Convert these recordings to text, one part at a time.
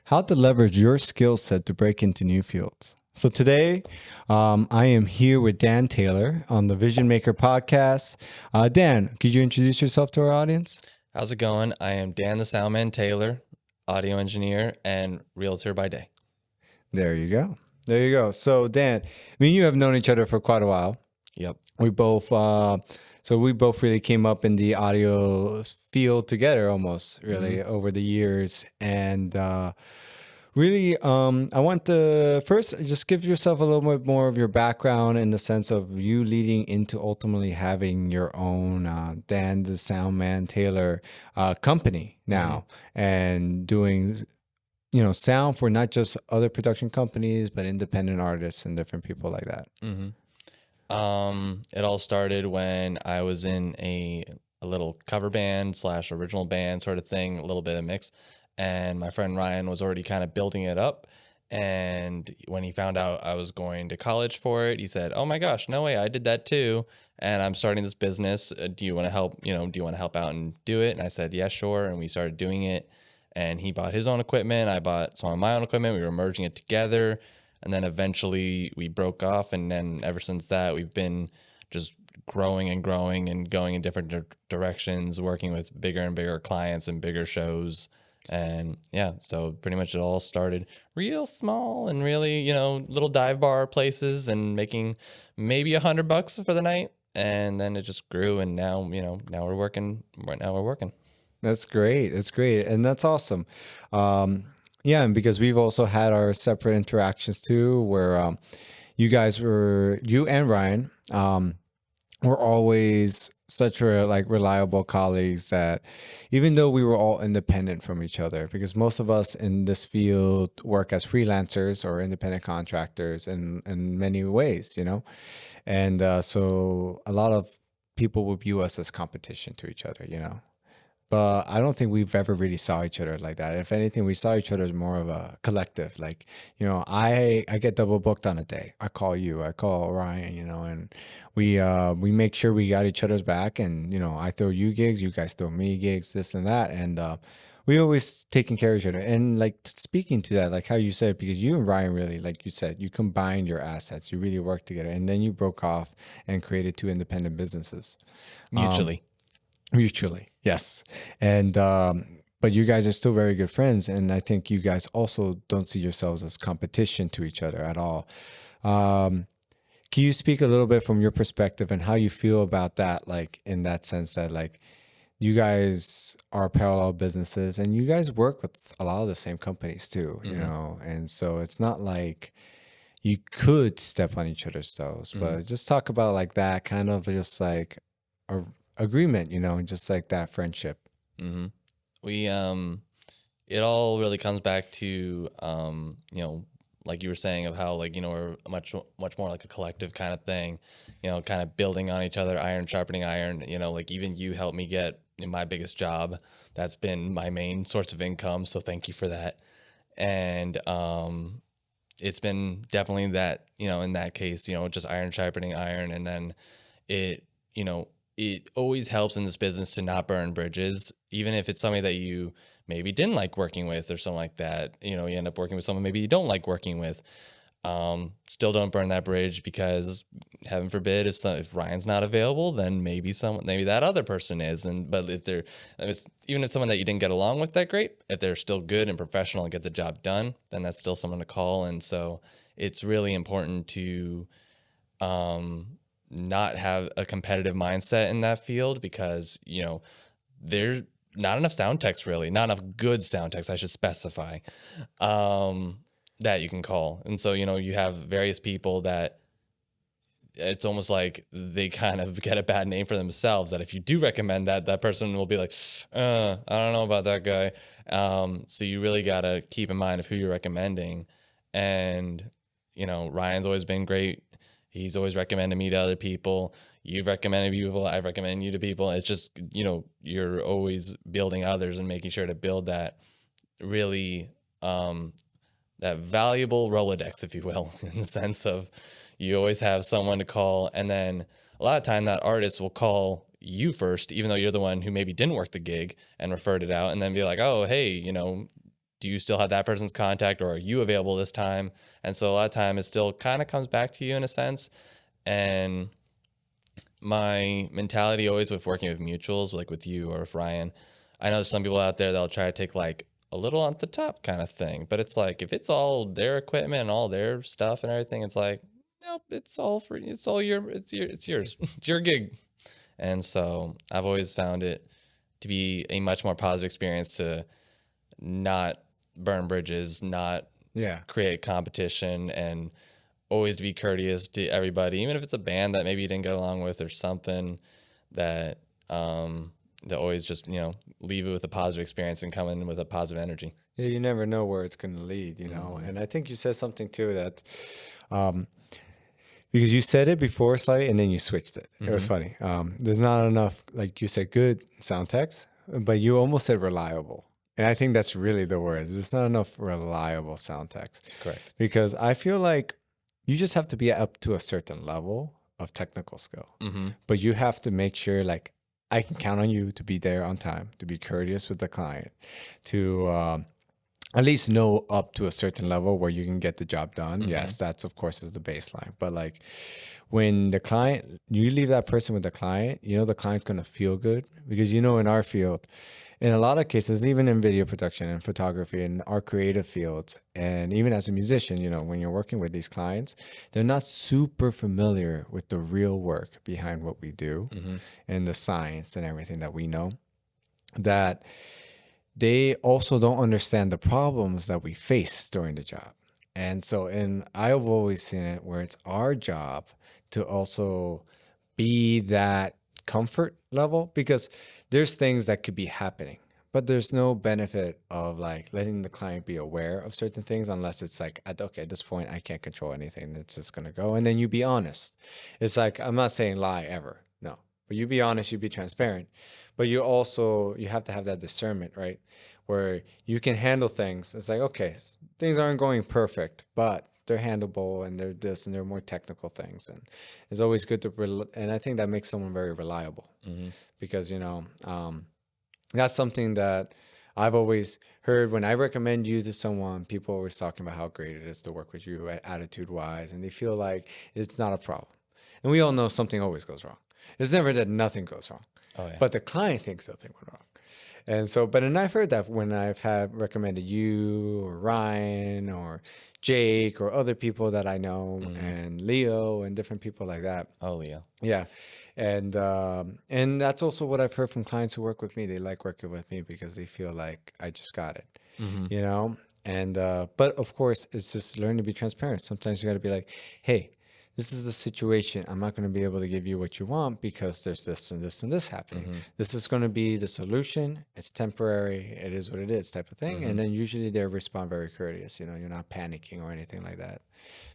how to leverage your skill set to break into new fields. So today, I am here with Dan Taylor on the Vision Maker podcast. Dan, could you introduce yourself to our audience? How's it going? I am Dan the Soundman Taylor, audio engineer and realtor by day. There you go. There you go. So Dan, me and you have known each other for quite a while. Yep. We both really came up in the audio field together almost really over the years. And really, I want to first just give yourself a little bit more of your background in the sense of you leading into ultimately having your own Dan the Soundman Taylor company now and doing sound for not just other production companies, but independent artists and different people like that. It all started when I was in a little cover band / original band sort of thing, a little bit of mix. And my friend Ryan was already kind of building it up. And when he found out I was going to college for it, he said, "Oh my gosh, no way, I did that too. And I'm starting this business. Do you want to help? Do you want to help out and do it?" And I said, "Yeah, sure." And we started doing it. And he bought his own equipment. I bought some of my own equipment. We were merging it together. And then eventually we broke off. And then ever since that, we've been just growing and growing and going in different directions, working with bigger and bigger clients and bigger shows. And yeah, so pretty much it all started real small and really, little dive bar places and making maybe $100 for the night. And then it just grew. And now, now we're working. Right now we're working. That's great. That's great. And that's awesome. Yeah, and because we've also had our separate interactions too, where you and Ryan were always such reliable colleagues that even though we were all independent from each other, because most of us in this field work as freelancers or independent contractors in many ways, and so a lot of people would view us as competition to each other. But I don't think we've ever really saw each other like that. If anything, we saw each other as more of a collective. Like, I get double booked on a day. I call you, I call Ryan, and we make sure we got each other's back. And I throw you gigs, you guys throw me gigs, this and that, and we always taking care of each other. And like speaking to that, like how you said, because you and Ryan really, like you said, you combined your assets, you really worked together, and then you broke off and created two independent businesses. Mutually. Mutually, yes. And but you guys are still very good friends, and I think you guys also don't see yourselves as competition to each other at all. Can you speak a little bit from your perspective and how you feel about that, like in that sense that like you guys are parallel businesses and you guys work with a lot of the same companies too, and so it's not like you could step on each other's toes, but just talk about like that kind of just like a agreement, and just like that friendship. We it all really comes back to like you were saying of how like we're much more like a collective kind of thing, kind of building on each other, iron sharpening iron. Like even you helped me get my biggest job. That's been my main source of income, so thank you for that. And it's been definitely that, in that case, just iron sharpening iron. And then it it always helps in this business to not burn bridges, even if it's somebody that you maybe didn't like working with or something like that. You end up working with someone maybe you don't like working with. Still don't burn that bridge, because heaven forbid if Ryan's not available, then maybe that other person is. But even if someone that you didn't get along with that great, if they're still good and professional and get the job done, then that's still someone to call. And so it's really important to not have a competitive mindset in that field, because there's not enough sound techs, really not enough good sound techs, I should specify, that you can call. And so you have various people that it's almost like they kind of get a bad name for themselves, that if you do recommend that person will be like, I don't know about that guy. So you really got to keep in mind of who you're recommending. And Ryan's always been great. He's always recommended me to other people. You've recommended people. I've recommended you to people. It's just, you're always building others and making sure to build that really, that valuable Rolodex, if you will, in the sense of you always have someone to call. And then a lot of time that artist will call you first, even though you're the one who maybe didn't work the gig and referred it out, and then be like, oh, hey, do you still have that person's contact, or are you available this time? And so a lot of time it still kind of comes back to you in a sense. And my mentality always with working with mutuals, like with you or with Ryan, I know there's some people out there that'll try to take like a little on the top kind of thing, but it's like if it's all their equipment and all their stuff and everything, it's like, nope, it's all free. It's all it's yours. It's your gig. And so I've always found it to be a much more positive experience to not burn bridges, not Yeah. create competition, and always to be courteous to everybody, even if it's a band that maybe you didn't get along with or something, that to always just, leave it with a positive experience and come in with a positive energy. Yeah, you never know where it's going to lead, you know. And I think you said something too that, because you said it before slightly and then you switched it. It was funny. There's not enough, like you said, good sound techs, but you almost said reliable. And I think that's really the word. There's not enough reliable sound techs. Correct. Because I feel like you just have to be up to a certain level of technical skill. But you have to make sure, like, I can count on you to be there on time, to be courteous with the client, to at least know up to a certain level where you can get the job done. Yes, that's of course is the baseline. But like when the client, you leave that person with the client, the client's going to feel good because, in our field, in a lot of cases, even in video production and photography and our creative fields, and even as a musician, when you're working with these clients, they're not super familiar with the real work behind what we do and the science and everything that we know, that they also don't understand the problems that we face during the job. And so, I've always seen it where it's our job to also be that comfort level, because there's things that could be happening, but there's no benefit of like letting the client be aware of certain things unless it's like, okay, at this point, I can't control anything. It's just going to go. And then you be honest. It's like, I'm not saying lie ever. No, but you be honest, you be transparent, but you have to have that discernment, right? Where you can handle things. It's like, okay, things aren't going perfect, but they're handleable and they're this and they're more technical things. And it's always good and I think that makes someone very reliable because, that's something that I've always heard when I recommend you to someone. People are always talking about how great it is to work with you attitude wise, and they feel like it's not a problem. And we all know something always goes wrong. It's never that nothing goes wrong, but the client thinks something went wrong. And so, and I've heard that when I've recommended you or Ryan or Jake or other people that I know and Leo and different people like that. Oh, Leo. Yeah. And that's also what I've heard from clients who work with me. They like working with me because they feel like I just got it, and, but of course it's just learn to be transparent. Sometimes you got to be like, hey, this is the situation. I'm not going to be able to give you what you want because there's this and this and this happening. This is going to be the solution. It's temporary. It is what it is type of thing. And then usually they respond very courteous. You're not panicking or anything like that.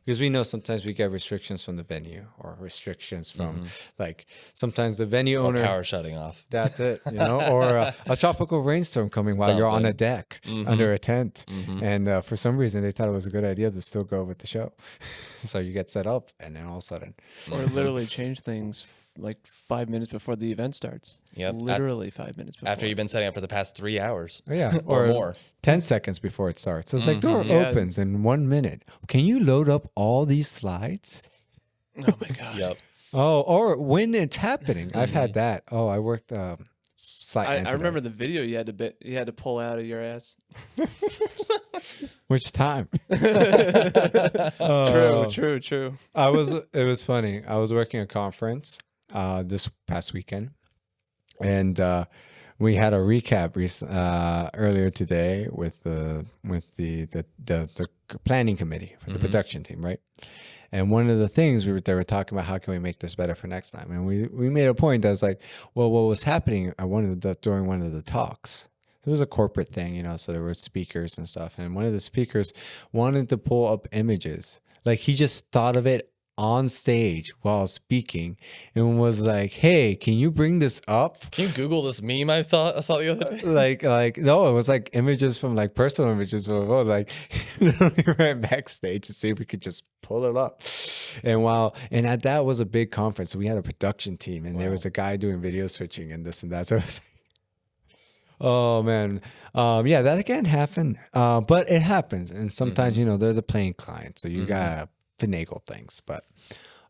Because we know sometimes we get restrictions from the venue or restrictions from like sometimes the venue owner. Power shutting off. That's it, or a tropical rainstorm coming while you're on a deck under a tent. And for some reason, they thought it was a good idea to still go with the show. So you get set up and then all of a sudden. Or literally change things like 5 minutes before the event starts. Yep. Literally 5 minutes before. After you've been setting up for the past 3 hours. Yeah. or more. 10 seconds before it starts. So it's like door opens in 1 minute. Can you load up all these slides? Oh my God. Yep. Oh, or when it's happening. I've had that. Oh, I worked I remember the video you had to pull out of your ass. Which time? True. It was funny. I was working a conference this past weekend, and we had a recap earlier today with the planning committee for the production team, right? And one of the things they were talking about, how can we make this better for next time? And we made a point that's like, well, what was happening during one of the talks? It was a corporate thing, so there were speakers and stuff. And one of the speakers wanted to pull up images. Like he just thought of it on stage while speaking and was like, hey, can you bring this up? Can you Google this meme I saw the other day? like no, it was like images from like personal images from like literally ran backstage to see if we could just pull it up. And at that was a big conference. So we had a production team and there was a guy doing video switching and this and that. So it was like, Oh man. Yeah, that can happen. But it happens. And sometimes, they're the paying client. So you gotta finagle things. But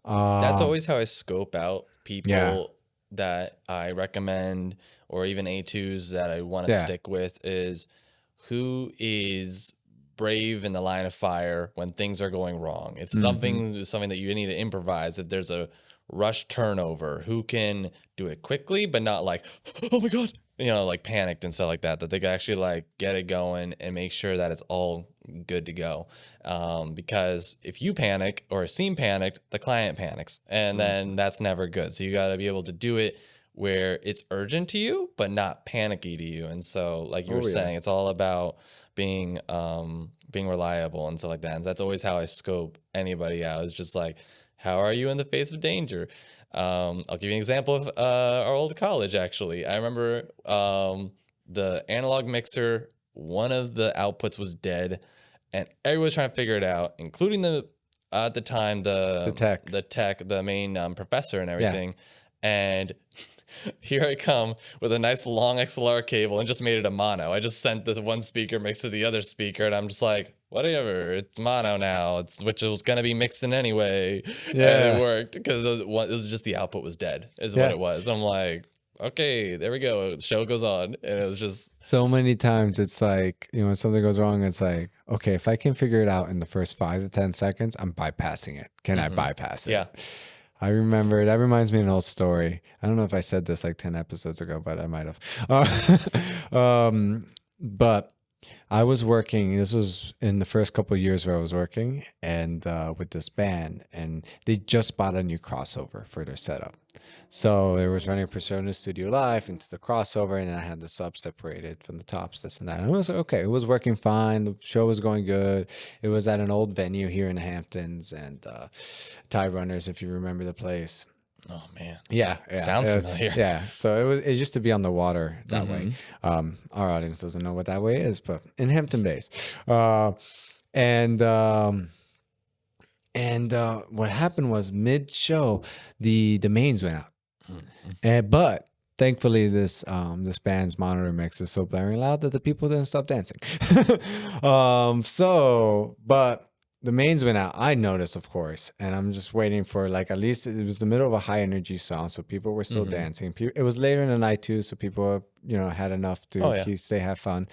That's always how I scope out yeah. people that I recommend, or even A2s that I want to Yeah. stick with, is who is brave in the line of fire when things are going wrong. If something that you need to improvise, if there's a rush turnover, who can do it quickly but not like, oh my god, like panicked and stuff like that, that they can actually like get it going and make sure that it's all good to go. Because if you panic or seem panicked, the client panics, and then that's never good. So you got to be able to do it where it's urgent to you but not panicky to you. And so, like you were saying, it's all about being reliable and stuff like that. And that's always how I scope anybody out. Is just like, how are you in the face of danger? I'll give you an example of our old college. Actually, I remember the analog mixer. One of the outputs was dead, and everyone was trying to figure it out, including the at the time The tech. the main professor and everything. And here I come with a nice long XLR cable and just made it a mono. I just sent this one speaker mixed to the other speaker, and I'm just like, whatever, it's mono now. Which it was gonna be mixed in anyway, and it worked because it was just the output was dead, is what it was. I'm like, okay, there we go. The show goes on, and it was just So many times it's like, when something goes wrong, it's like, okay, if I can figure it out in the first 5 to 10 seconds, I'm bypassing it. Can I bypass it? Yeah. I remember, that reminds me of an old story. I don't know if I said this like 10 episodes ago, but I might have. But I was working, this was in the first couple of years where I was working, and with this band, and they just bought a new crossover for their setup. So it was running Persona Studio Live into the crossover, and then I had the subs separated from the tops, this and that. And it was okay. It was working fine. The show was going good. It was at an old venue here in the Hamptons, and Tie Runners, if you remember the place. Oh man. Yeah. Sounds familiar. Yeah. So it used to be on the water that way. Our audience doesn't know what that way is, but in Hampton Bays. And what happened was mid-show, the mains went out. But thankfully, this band's monitor mix is so blaring loud that the people didn't stop dancing. But the mains went out. I noticed, of course, and I'm just waiting for, like, at least it was the middle of a high energy song, so people were still dancing. It was later in the night too, so people, had enough to have fun.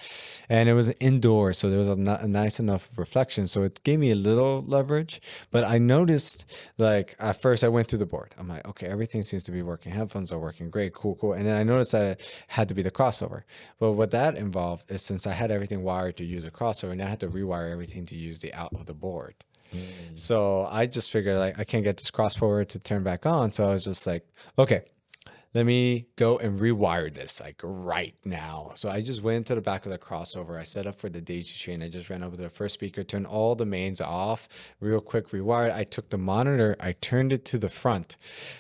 And it was indoors, so there was a nice enough reflection, so it gave me a little leverage. But I noticed, like, at first I went through the board. I'm like, okay, everything seems to be working. Headphones are working great, cool. And then I noticed that it had to be the crossover. But what that involved is, since I had everything wired to use a crossover, and I had to rewire everything to use the out of the board. So I just figured, like, I can't get this crossover to turn back on. So I was just like, okay, let me go and rewire this, like, right now. So I just went into the back of the crossover. I set up for the daisy chain. I just ran over to the first speaker, turned all the mains off, real quick, rewired. I took the monitor, I turned it to the front.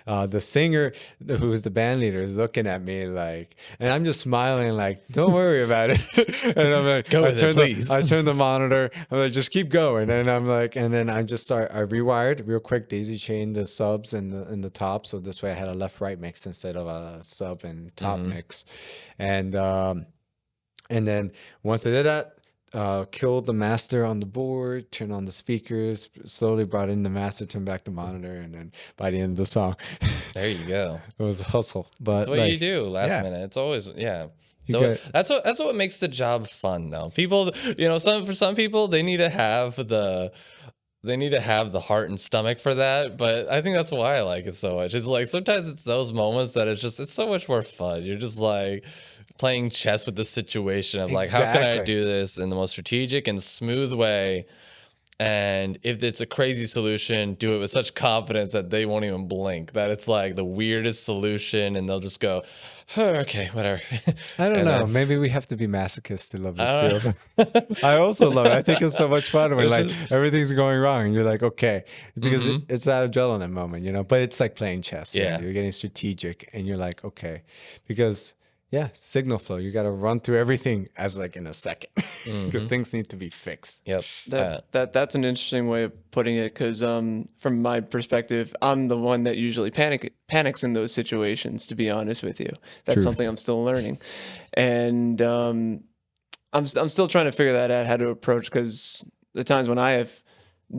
The singer, who was the band leader, is looking at me like, and I'm just smiling like, don't worry about it. And I'm like, Go with it, please. I turned the monitor. I'm like, just keep going. And I'm like, and then I rewired real quick, daisy chained the subs and the top. So this way I had a left-right mix instead of a sub and top mix. And then once I did that, killed the master on the board, turned on the speakers, slowly brought in the master, turned back the monitor, and then by the end of the song, there you go. It was a hustle. But that's what you do last minute. It's always So that's what makes the job fun, though. People, for some people, they need to have the heart and stomach for that. But I think that's why I like it so much. It's like, sometimes it's those moments that it's so much more fun. You're just like playing chess with the situation of like, how can I do this in the most strategic and smooth way? And if it's a crazy solution, do it with such confidence that they won't even blink, that it's like the weirdest solution and they'll just go, oh, okay, whatever. I don't know. Maybe we have to be masochists to love this field. I also love it. I think it's so much fun when like everything's going wrong and you're like, okay, because it's that adrenaline moment, but it's like playing chess. Yeah. You're getting strategic and you're like, okay, because signal flow. You got to run through everything as like in a second because things need to be fixed. Yep. That's an interesting way of putting it, because from my perspective, I'm the one that usually panics in those situations, to be honest with you. That's Truth. something I'm still learning, and I'm still trying to figure that out, how to approach, because the times when I have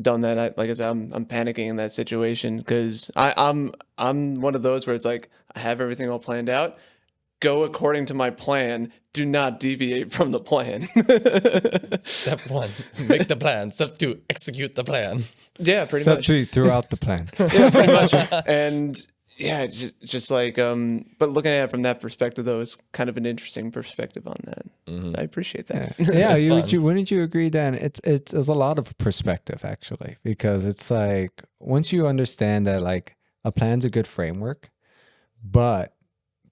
done that, like I said, I'm panicking in that situation, because I'm one of those where it's like I have everything all planned out, go according to my plan, do not deviate from the plan. Step 1, make the plan. Step 2, execute the plan. Yeah, pretty Step much. 3, throughout the plan. Yeah, pretty much. And yeah, it's just like, but looking at it from that perspective, though, is kind of an interesting perspective on that. I appreciate that. Yeah, It's fun. wouldn't you agree, Dan? It's a lot of perspective actually, because it's like once you understand that like a plan's a good framework, but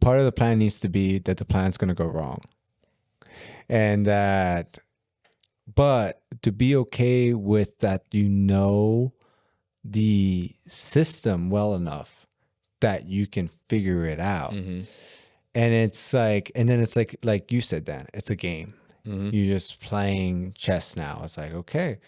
part of the plan needs to be that the plan's going to go wrong, and but to be okay with that, the system well enough that you can figure it out. And it's like, and then it's like you said, Dan, it's a game. You're just playing chess now. It's like, okay,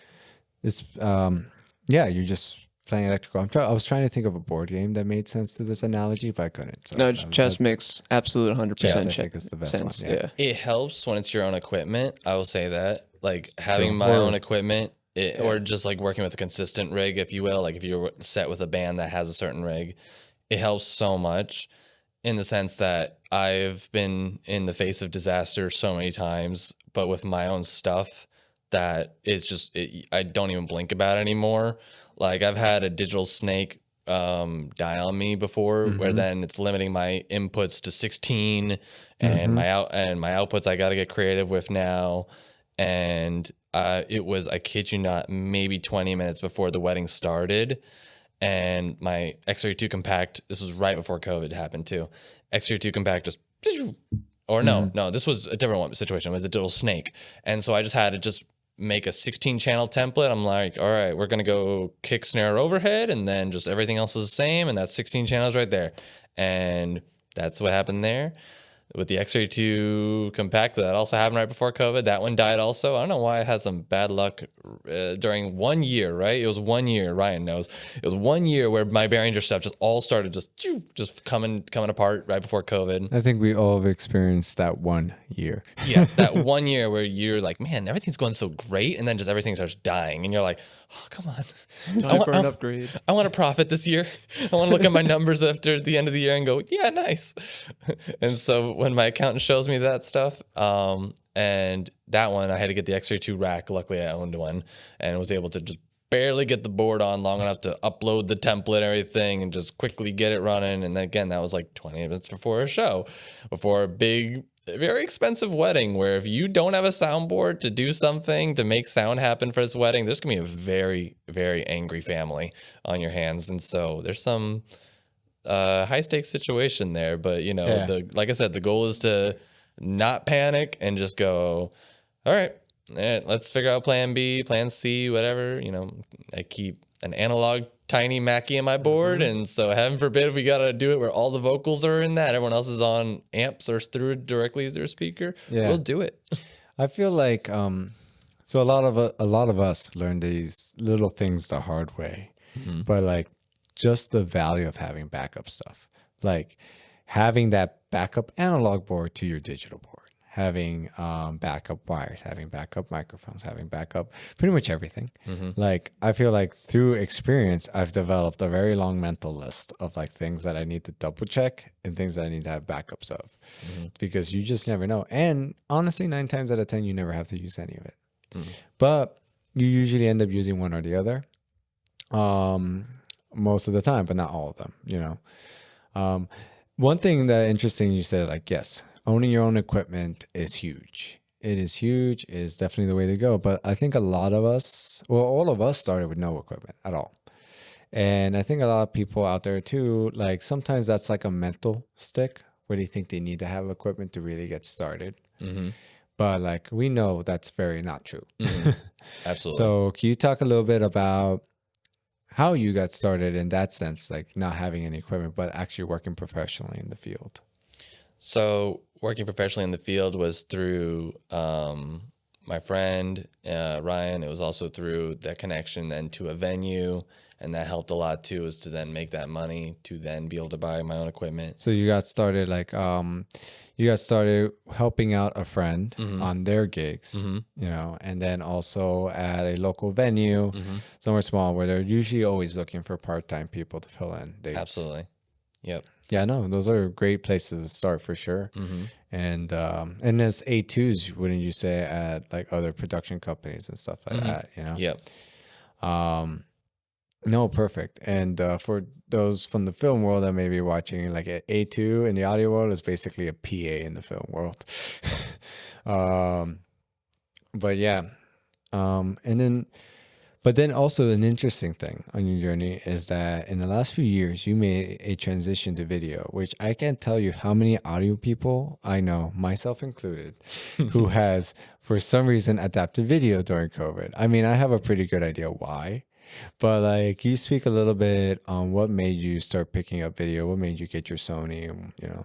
it's you're just playing electrical. I was trying to think of a board game that made sense to this analogy, but I couldn't. So No, chess makes absolute 100% Chess, I think, is the best sense. one, yeah. It helps when it's your own equipment. I will say that, like having my own equipment, or just like working with a consistent rig, if you will. Like if you're set with a band that has a certain rig, it helps so much in the sense that I've been in the face of disaster so many times, but with my own stuff, that it's just, I don't even blink about it anymore. Like I've had a digital snake die on me before, where then it's limiting my inputs to 16 and my outputs I got to get creative with now. And it was, I kid you not, maybe 20 minutes before the wedding started, and my X32 compact, this was right before COVID happened too. X32 compact just, or no, this was a different one situation. It was a digital snake. And so I just had to just make a 16 channel template. I'm like, all right, we're going to go kick, snare, overhead, and then just everything else is the same. And that's 16 channels right there. And that's what happened there. With the X32 compact, that also happened right before COVID. That one died also. I don't know why I had some bad luck during 1 year, right? It was 1 year. Ryan knows. It was 1 year where my Behringer stuff just all started just coming apart right before COVID. I think we all have experienced that 1 year. Yeah, that 1 year where you're like, man, everything's going so great, and then just everything starts dying, and you're like, oh, come on. Time for an upgrade. I want to profit this year. I want to look at my numbers after the end of the year and go, yeah, nice. And so when my accountant shows me that stuff, and that one, I had to get the X32 rack. Luckily, I owned one and was able to just barely get the board on long enough to upload the template and everything and just quickly get it running. And then again, that was like 20 minutes before a show, before a big, very expensive wedding, where if you don't have a soundboard to do something to make sound happen for this wedding, there's going to be a very, very angry family on your hands. And so there's some high stakes situation there. But, you know, like I said, the goal is to not panic and just go, all right, let's figure out plan B, plan C, whatever. You know, I keep an analog tiny Mackie in my board. And so heaven forbid if we got to do it where all the vocals are in that, everyone else is on amps or directly through a speaker, we'll do it. I feel like, so a lot of us learn these little things the hard way, but like just the value of having backup stuff, like having that backup analog board to your digital board, having backup wires, having backup microphones, having backup pretty much everything. Like I feel like through experience, I've developed a very long mental list of like things that I need to double check and things that I need to have backups of, because you just never know. And honestly, 9 times out of 10, you never have to use any of it. But you usually end up using one or the other most of the time, but not all of them, you know. One thing that interesting you said, like, yes, owning your own equipment is huge. It is huge. It is definitely the way to go. But I think a lot of us, well, all of us started with no equipment at all. And I think a lot of people out there too, like sometimes that's like a mental stick where they think they need to have equipment to really get started. But like we know that's very not true. Absolutely. So can you talk a little bit about how you got started in that sense, like not having any equipment, but actually working professionally in the field? So working professionally in the field was through my friend Ryan. It was also through that connection then to a venue, and that helped a lot too. Is to then make that money to then be able to buy my own equipment. So you got started you got started helping out a friend on their gigs, you know, and then also at a local venue, somewhere small where they're usually always looking for part-time people to fill in dates. Absolutely. Yep. Yeah, no, those are great places to start for sure. And as A2s, wouldn't you say, at like other production companies and stuff like that, you know? Yep. No, perfect. And for those from the film world that may be watching, like A2 in the audio world is basically a PA in the film world. But yeah. But then also an interesting thing on your journey is that in the last few years, you made a transition to video, which I can't tell you how many audio people I know, myself included, who has, for some reason, adapted video during COVID. I mean, I have a pretty good idea why. But like, you speak a little bit on what made you start picking up video, what made you get your Sony, you know,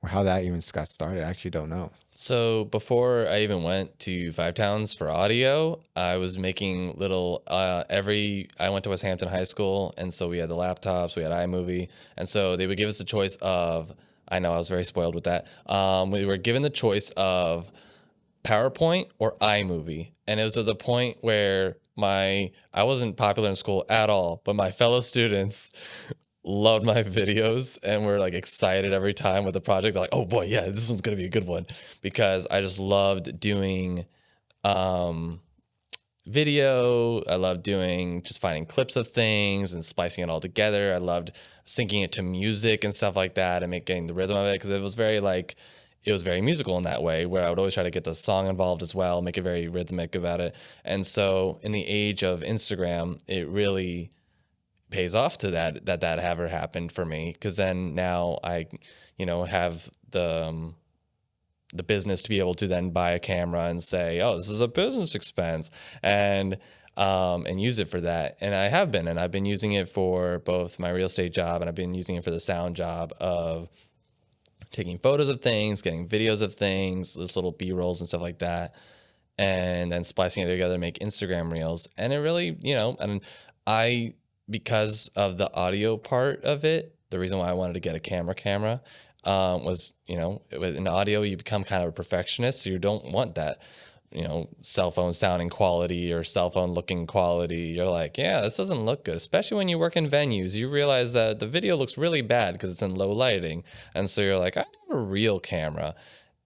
or how that even got started. I actually don't know. So before I even went to Five Towns for audio, I was making little I went to West Hampton High School, and so we had the laptops, we had iMovie, and so they would give us the choice of, I know I was very spoiled with that. We were given the choice of PowerPoint or iMovie, and it was to the point where I wasn't popular in school at all, but my fellow students loved my videos and were like excited every time with the project. They're like, oh boy, yeah, this one's gonna be a good one, because I just loved doing video. I loved doing just finding clips of things and splicing it all together. I loved syncing it to music and stuff like that and getting the rhythm of it, because it was very musical in that way, where I would always try to get the song involved as well, make it very rhythmic about it. And so in the age of Instagram, it really pays off to that ever happened for me, because then now I, have the business to be able to then buy a camera and say, oh, this is a business expense, and use it for that. And I've been using it for both my real estate job, and I've been using it for the sound job of taking photos of things, getting videos of things, those little B-rolls and stuff like that, and then splicing it together to make Instagram reels. And it really, because of the audio part of it, the reason why I wanted to get a camera was, in audio, you become kind of a perfectionist. So you don't want that, cell phone sounding quality or cell phone looking quality. You're like, yeah, this doesn't look good. Especially when you work in venues, you realize that the video looks really bad because it's in low lighting. And so you're like, I need a real camera.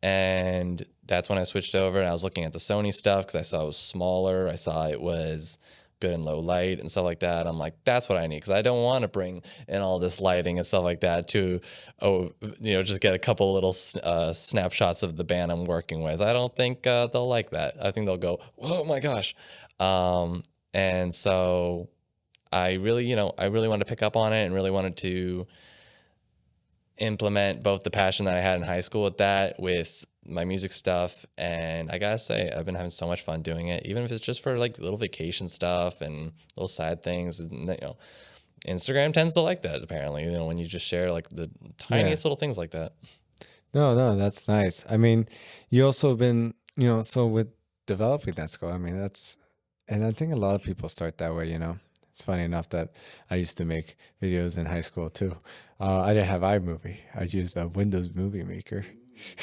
And that's when I switched over, and I was looking at the Sony stuff because I saw it was smaller. I saw it was good in low light and stuff like that. I'm like, that's what I need, because I don't want to bring in all this lighting and stuff like that to, just get a couple little snapshots of the band I'm working with. I don't think they'll like that. I think they'll go, oh my gosh. And so I really wanted to pick up on it and really wanted to implement both the passion that I had in high school with my music stuff. And I gotta say, I've been having so much fun doing it, even if it's just for like little vacation stuff and little side things. And, Instagram tends to like that, apparently, when you just share like the tiniest little things like that. No, that's nice. I mean, you also been, so with developing that skill, I mean, and I think a lot of people start that way, It's funny enough that I used to make videos in high school too. I didn't have iMovie. I used a Windows Movie Maker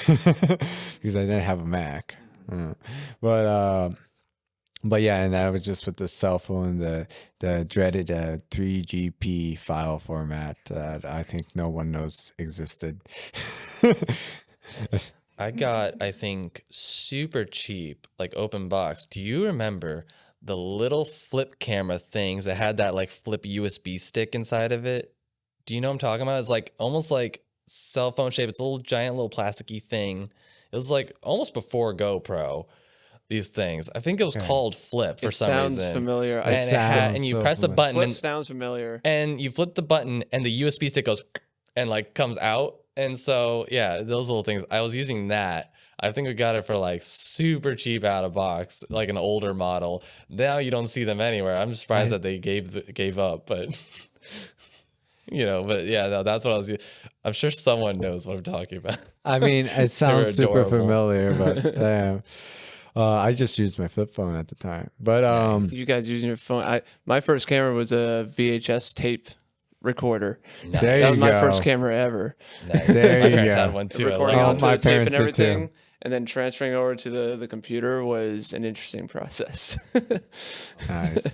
because I didn't have a Mac. But yeah, and I was just with the cell phone, the dreaded 3GP file format that I think no one knows existed. I got, I think, super cheap, like open box. Do you remember the little flip camera things that had that like flip USB stick inside of it? Do you know what I'm talking about? It's like almost like cell phone shape. It's a little giant, little plasticky thing. It was like almost before GoPro. These things. I think it was called Flip for some reason. Sounds familiar. And you press the button. Flip sounds familiar. And you flip the button, and the USB stick goes and like comes out. And so yeah, those little things. I was using that. I think we got it for like super cheap out of box, like an older model. Now you don't see them anywhere. I'm surprised that they gave up, but But yeah, no, that's what I was. I'm sure someone knows what I'm talking about. I mean, it They were sounds super adorable. familiar, but damn. I just used my flip phone at the time. But Nice. You guys using your phone? My first camera was a VHS tape recorder. there That you was my first go. camera ever. Nice. There My you parents go. had one too. I Recording love Oh, onto that. my the tape and parents did too. everything, and then transferring over to the computer was an interesting process. Nice.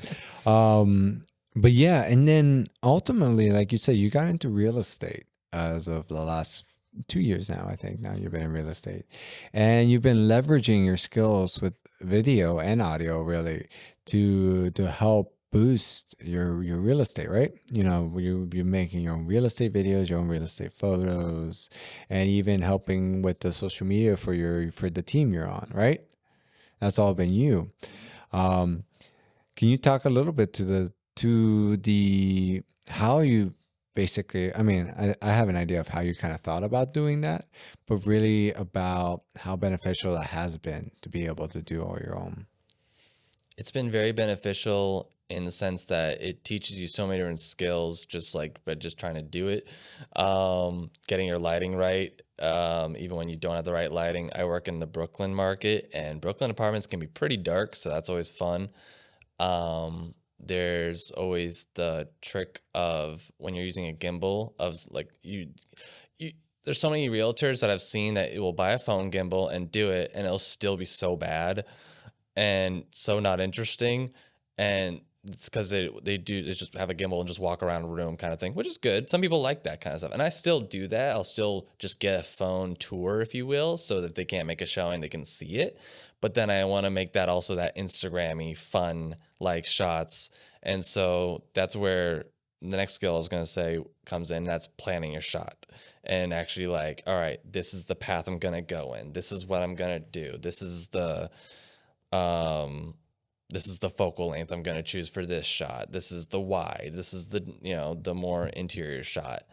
But yeah, and then ultimately, like you said, you got into real estate as of the last 2 years now, I think. Now you've been in real estate. And you've been leveraging your skills with video and audio really to help boost your real estate, right? You're making your own real estate videos, your own real estate photos, and even helping with the social media for the team you're on, right? That's all been you. Um, can you talk a little bit to the how you basically, I mean, I have an idea of how you kind of thought about doing that, but really about how beneficial that has been to be able to do all your own. It's been very beneficial in the sense that it teaches you so many different skills, but just trying to do it. Getting your lighting right, even when you don't have the right lighting. I work in the Brooklyn market, and Brooklyn apartments can be pretty dark, so that's always fun. There's always the trick of when you're using a gimbal of like you there's so many realtors that I've seen that it will buy a phone gimbal and do it, and it'll still be so bad and so not interesting. And it's because they just have a gimbal and just walk around a room kind of thing, which is good. Some people like that kind of stuff. And I still do that. I'll still just get a phone tour, if you will, so that they can't make a showing, they can see it. But then I want to make that also that Instagram-y fun like shots. And so that's where the next skill I was going to say comes in. That's planning your shot and actually like, all right, this is the path I'm going to go in. This is what I'm going to do. This is the focal length I'm going to choose for this shot. This is the wide. This is the more interior shot.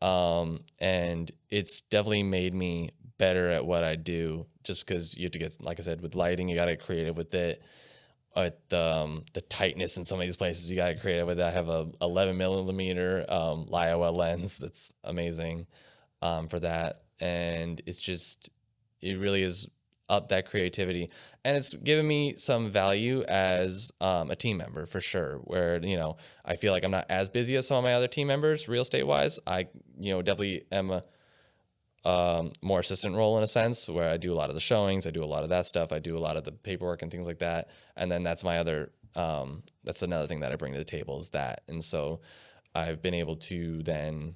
And it's definitely made me better at what I do just because you have to get, like I said, with lighting, you got to get creative with it. The tightness in some of these places, you got to get creative with it. I have a 11 millimeter LIOL lens that's amazing for that. And it really is up that creativity, and it's given me some value as a team member for sure, where I feel like I'm not as busy as some of my other team members real estate wise. I definitely am a more assistant role in a sense, where I do a lot of the showings, I do a lot of that stuff, I do a lot of the paperwork and things like that. And then that's my other that's another thing that I bring to the table is that. And so I've been able to then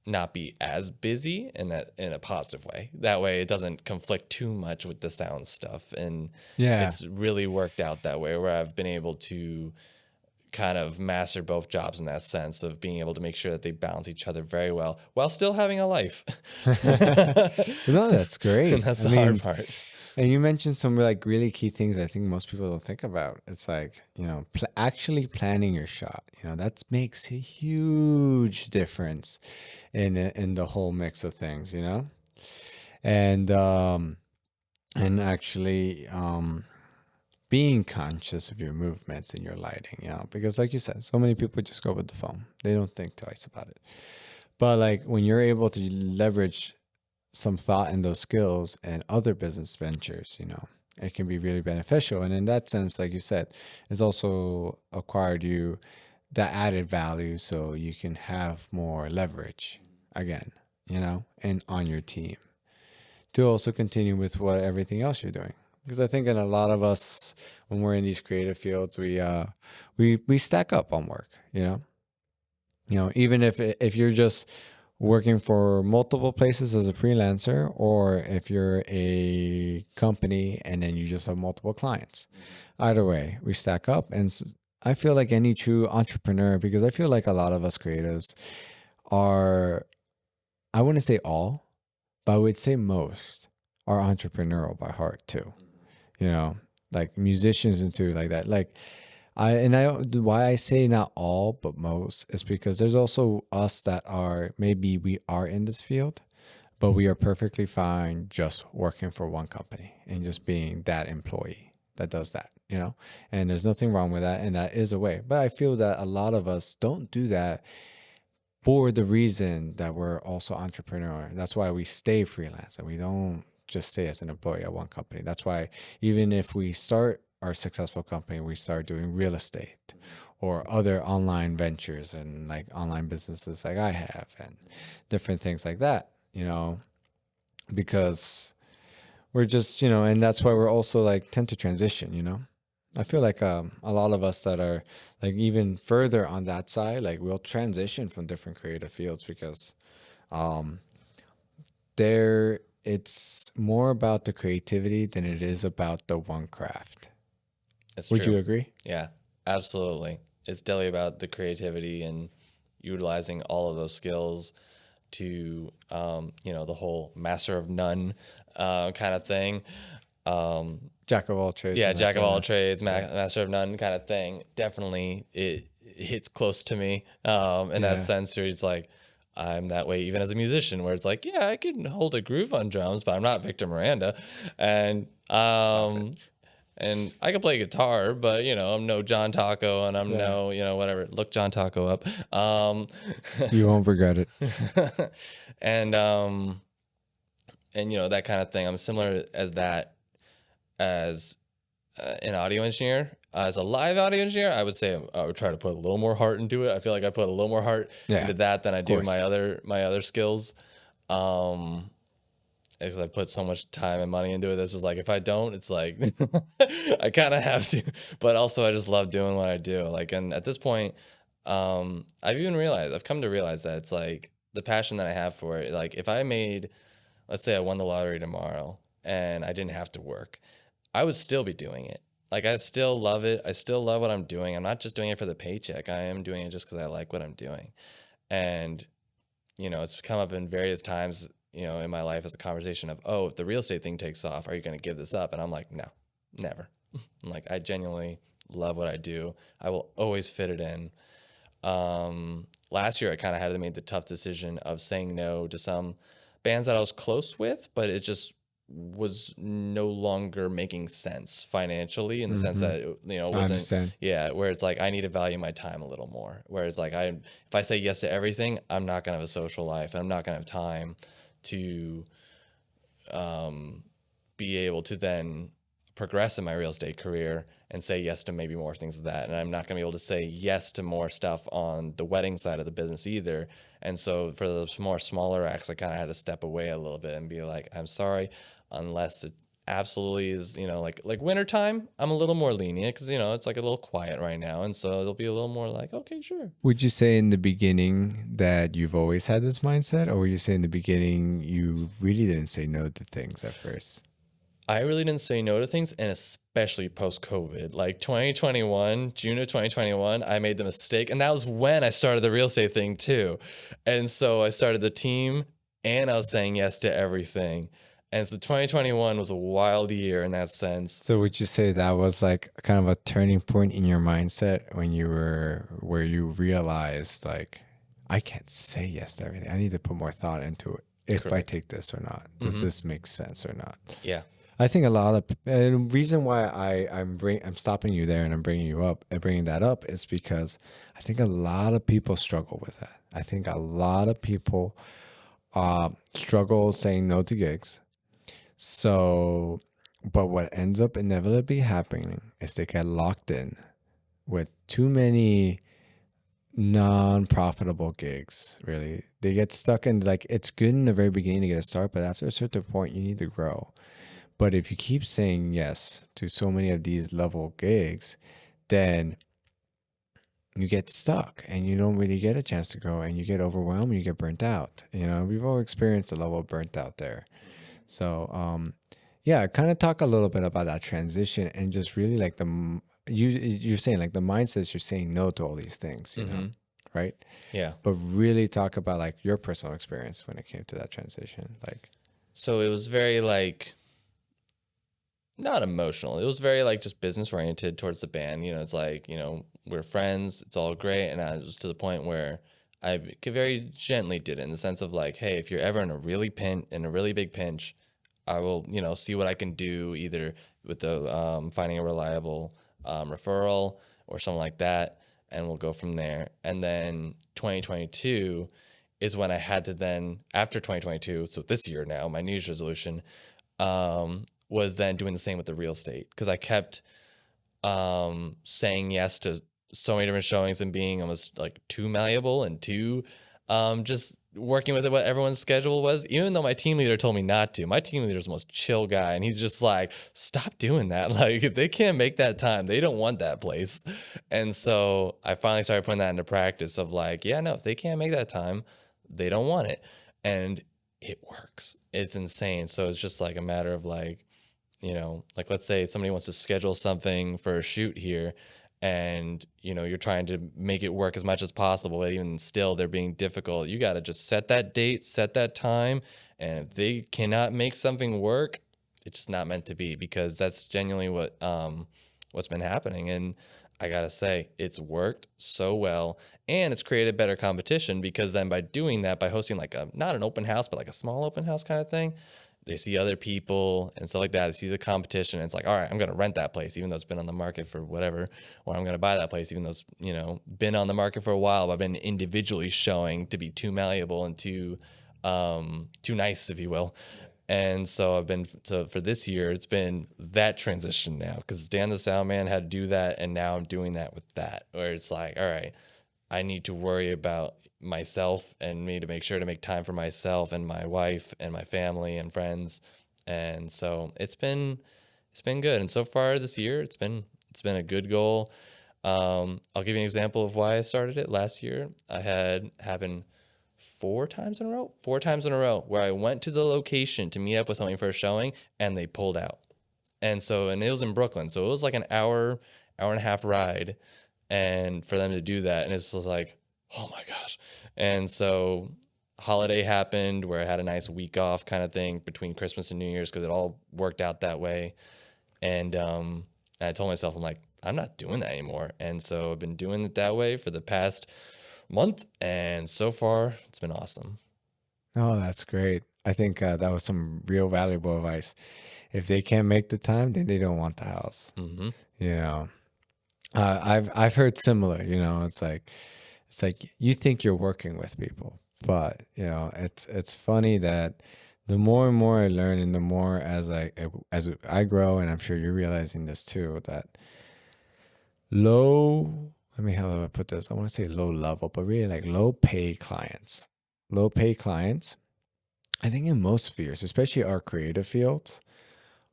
not be as busy in a positive way. That way it doesn't conflict too much with the sound stuff. And Yeah. it's really worked out that way, where I've been able to kind of master both jobs in that sense of being able to make sure that they balance each other very well while still having a life. No, that's great. And that's I the hard mean, part. and you mentioned some like really key things I think most people don't think about. It's like, actually planning your shot, that makes a huge difference in the whole mix of things, and actually being conscious of your movements and your lighting, because like you said, so many people just go with the phone. They don't think twice about it. But like when you're able to leverage some thought in those skills and other business ventures, it can be really beneficial. And in that sense, like you said, it's also acquired you that added value so you can have more leverage again, and on your team to also continue with everything else you're doing. Because I think in a lot of us, when we're in these creative fields, we stack up on work, even if you're just working for multiple places as a freelancer, or if you're a company and then you just have multiple clients. Either way, we stack up. And I feel like any true entrepreneur, because I feel like a lot of us creatives are, I wouldn't say all, but I would say most are entrepreneurial by heart too. Like musicians and too like that. Like why I say not all, but most is because there's also us that we are in this field, but we are perfectly fine just working for one company and just being that employee that does that, and there's nothing wrong with that. And that is a way, but I feel that a lot of us don't do that for the reason that we're also entrepreneur. That's why we stay freelance and we don't just stay as an employee at one company. That's why even if we start our successful company, we start doing real estate or other online ventures and like online businesses like I have and different things like that, because we're just, and that's why we're also like tend to transition. I feel like a lot of us that are like even further on that side, like we'll transition from different creative fields because um, there it's more about the creativity than it is about the one craft. It's Would true. you agree? Yeah, absolutely. It's definitely about the creativity and utilizing all of those skills to, the whole master of none kind of thing. Jack of all trades. Yeah, And jack master of of all none. trades, master of none kind of thing. Definitely, it hits close to me in that Yeah. sense. Where it's like I'm that way even as a musician, where it's like, yeah, I can hold a groove on drums, but I'm not Victor Miranda, and and I can play guitar, but I'm no John Taco, and I'm Yeah. no whatever. Look John Taco up, You won't regret it. and that kind of thing. I'm similar as that as an audio engineer. As a live audio engineer, I would say I would try to put a little more heart into it. I feel like I put a little more heart Yeah, into that than I do course. my other skills. Because I put so much time and money into it. This is like, if I don't, it's like I kind of have to. But also, I just love doing what I do. Like, and at this point, I've come to realize that it's like the passion that I have for it. Like, if I made, let's say I won the lottery tomorrow and I didn't have to work, I would still be doing it. Like, I still love it. I still love what I'm doing. I'm not just doing it for the paycheck. I am doing it just because I like what I'm doing. And, it's come up in various times, in my life as a conversation of, oh, if the real estate thing takes off, are you going to give this up? And I'm like, no, never. Like, I genuinely love what I do. I will always fit it in. Last year, I kind of had to make the tough decision of saying no to some bands that I was close with, but it just was no longer making sense financially in the sense that it I wasn't, understand. where it's like I need to value my time a little more, where it's like if I say yes to everything, I'm not gonna have a social life and I'm not gonna have time to be able to then progress in my real estate career and say yes to maybe more things of that. And I'm not going to be able to say yes to more stuff on the wedding side of the business either. And so for the more smaller acts, I kind of had to step away a little bit and be like, I'm sorry, unless it absolutely is, like wintertime, I'm a little more lenient because, it's like a little quiet right now. And so it'll be a little more like, okay, sure. Would you say in the beginning that you've always had this mindset, or would you say in the beginning you really didn't say no to things at first? I really didn't say no to things, and especially post-COVID. Like 2021, June of 2021, I made the mistake, and that was when I started the real estate thing too. And so I started the team, and I was saying yes to everything. And so 2021 was a wild year in that sense. So would you say that was like kind of a turning point in your mindset when where you realized like, I can't say yes to everything. I need to put more thought into it. If I take this or not, does this make sense or not? Yeah. I think a lot of the reason why I'm stopping you there and I'm bringing you up and bringing that up is because I think a lot of people struggle with that. I think a lot of people struggle saying no to gigs. So, but what ends up inevitably happening is they get locked in with too many non-profitable gigs. Really, they get stuck in like it's good in the very beginning to get a start, but after a certain point, you need to grow. But if you keep saying yes to so many of these level gigs, then you get stuck and you don't really get a chance to grow and you get overwhelmed and you get burnt out. We've all experienced a level of burnt out there. So, yeah, kind of talk a little bit about that transition and just really like you're saying like the mindsets you're saying no to all these things, right? Yeah. But really talk about like your personal experience when it came to that transition. Like, So it was very like, not emotional. It was very like just business oriented towards the band. It's like, we're friends. It's all great. And I was to the point where I very gently did it in the sense of like, hey, if you're ever in a really big pinch, I will, see what I can do either with the finding a reliable referral or something like that. and we'll go from there. And then 2022 is when I had to then, after 2022, so this year now, my New Year's resolution was then doing the same with the real estate, because I kept saying yes to so many different showings and being almost like too malleable and too just working with what everyone's schedule was, even though my team leader told me not to. My team leader is the most chill guy, and he's just like, stop doing that. Like, if they can't make that time, they don't want that place. And so I finally started putting that into practice of like, yeah, no, if they can't make that time, they don't want it. And it works. It's insane. So it's just like a matter of like, like let's say somebody wants to schedule something for a shoot here, and you're trying to make it work as much as possible, but even still they're being difficult. You got to just set that date, set that time, and if they cannot make something work, it's just not meant to be, because that's genuinely what's been happening. And I gotta say, it's worked so well, and it's created better competition, because then by doing that, by hosting like not an open house, but like a small open house kind of thing, they see other people and stuff like that. They see the competition, and it's like, all right, I'm going to rent that place, even though it's been on the market for whatever, or I'm going to buy that place, even though it's, been on the market for a while, but I've been individually showing to be too malleable and too nice, if you will. And so for this year, it's been that transition now, because Dan the Sound Man had to do that, and now I'm doing that with that, where it's like, all right, I need to worry about myself and me to make sure to make time for myself and my wife and my family and friends. And so it's been good. And so far this year, it's been a good goal. I'll give you an example of why I started it. Last year, I had happened 4 times in a row where I went to the location to meet up with somebody for a showing, and they pulled out. And it was in Brooklyn. So it was like an hour and a half ride. And for them to do that, and it's just like, oh my gosh. And so holiday happened where I had a nice week off kind of thing between Christmas and New Year's, because it all worked out that way. And I told myself, I'm like, I'm not doing that anymore. And so I've been doing it that way for the past month, and so far it's been awesome. Oh, that's great. I think that was some real valuable advice. If they can't make the time, then they don't want the house. Mm-hmm. I've heard similar. It's like you think you're working with people, but it's funny that the more and more I learn, and the more as I grow, and I'm sure you're realizing this too, that how do I put this? I want to say low level, but really like low pay clients. I think in most spheres, especially our creative fields,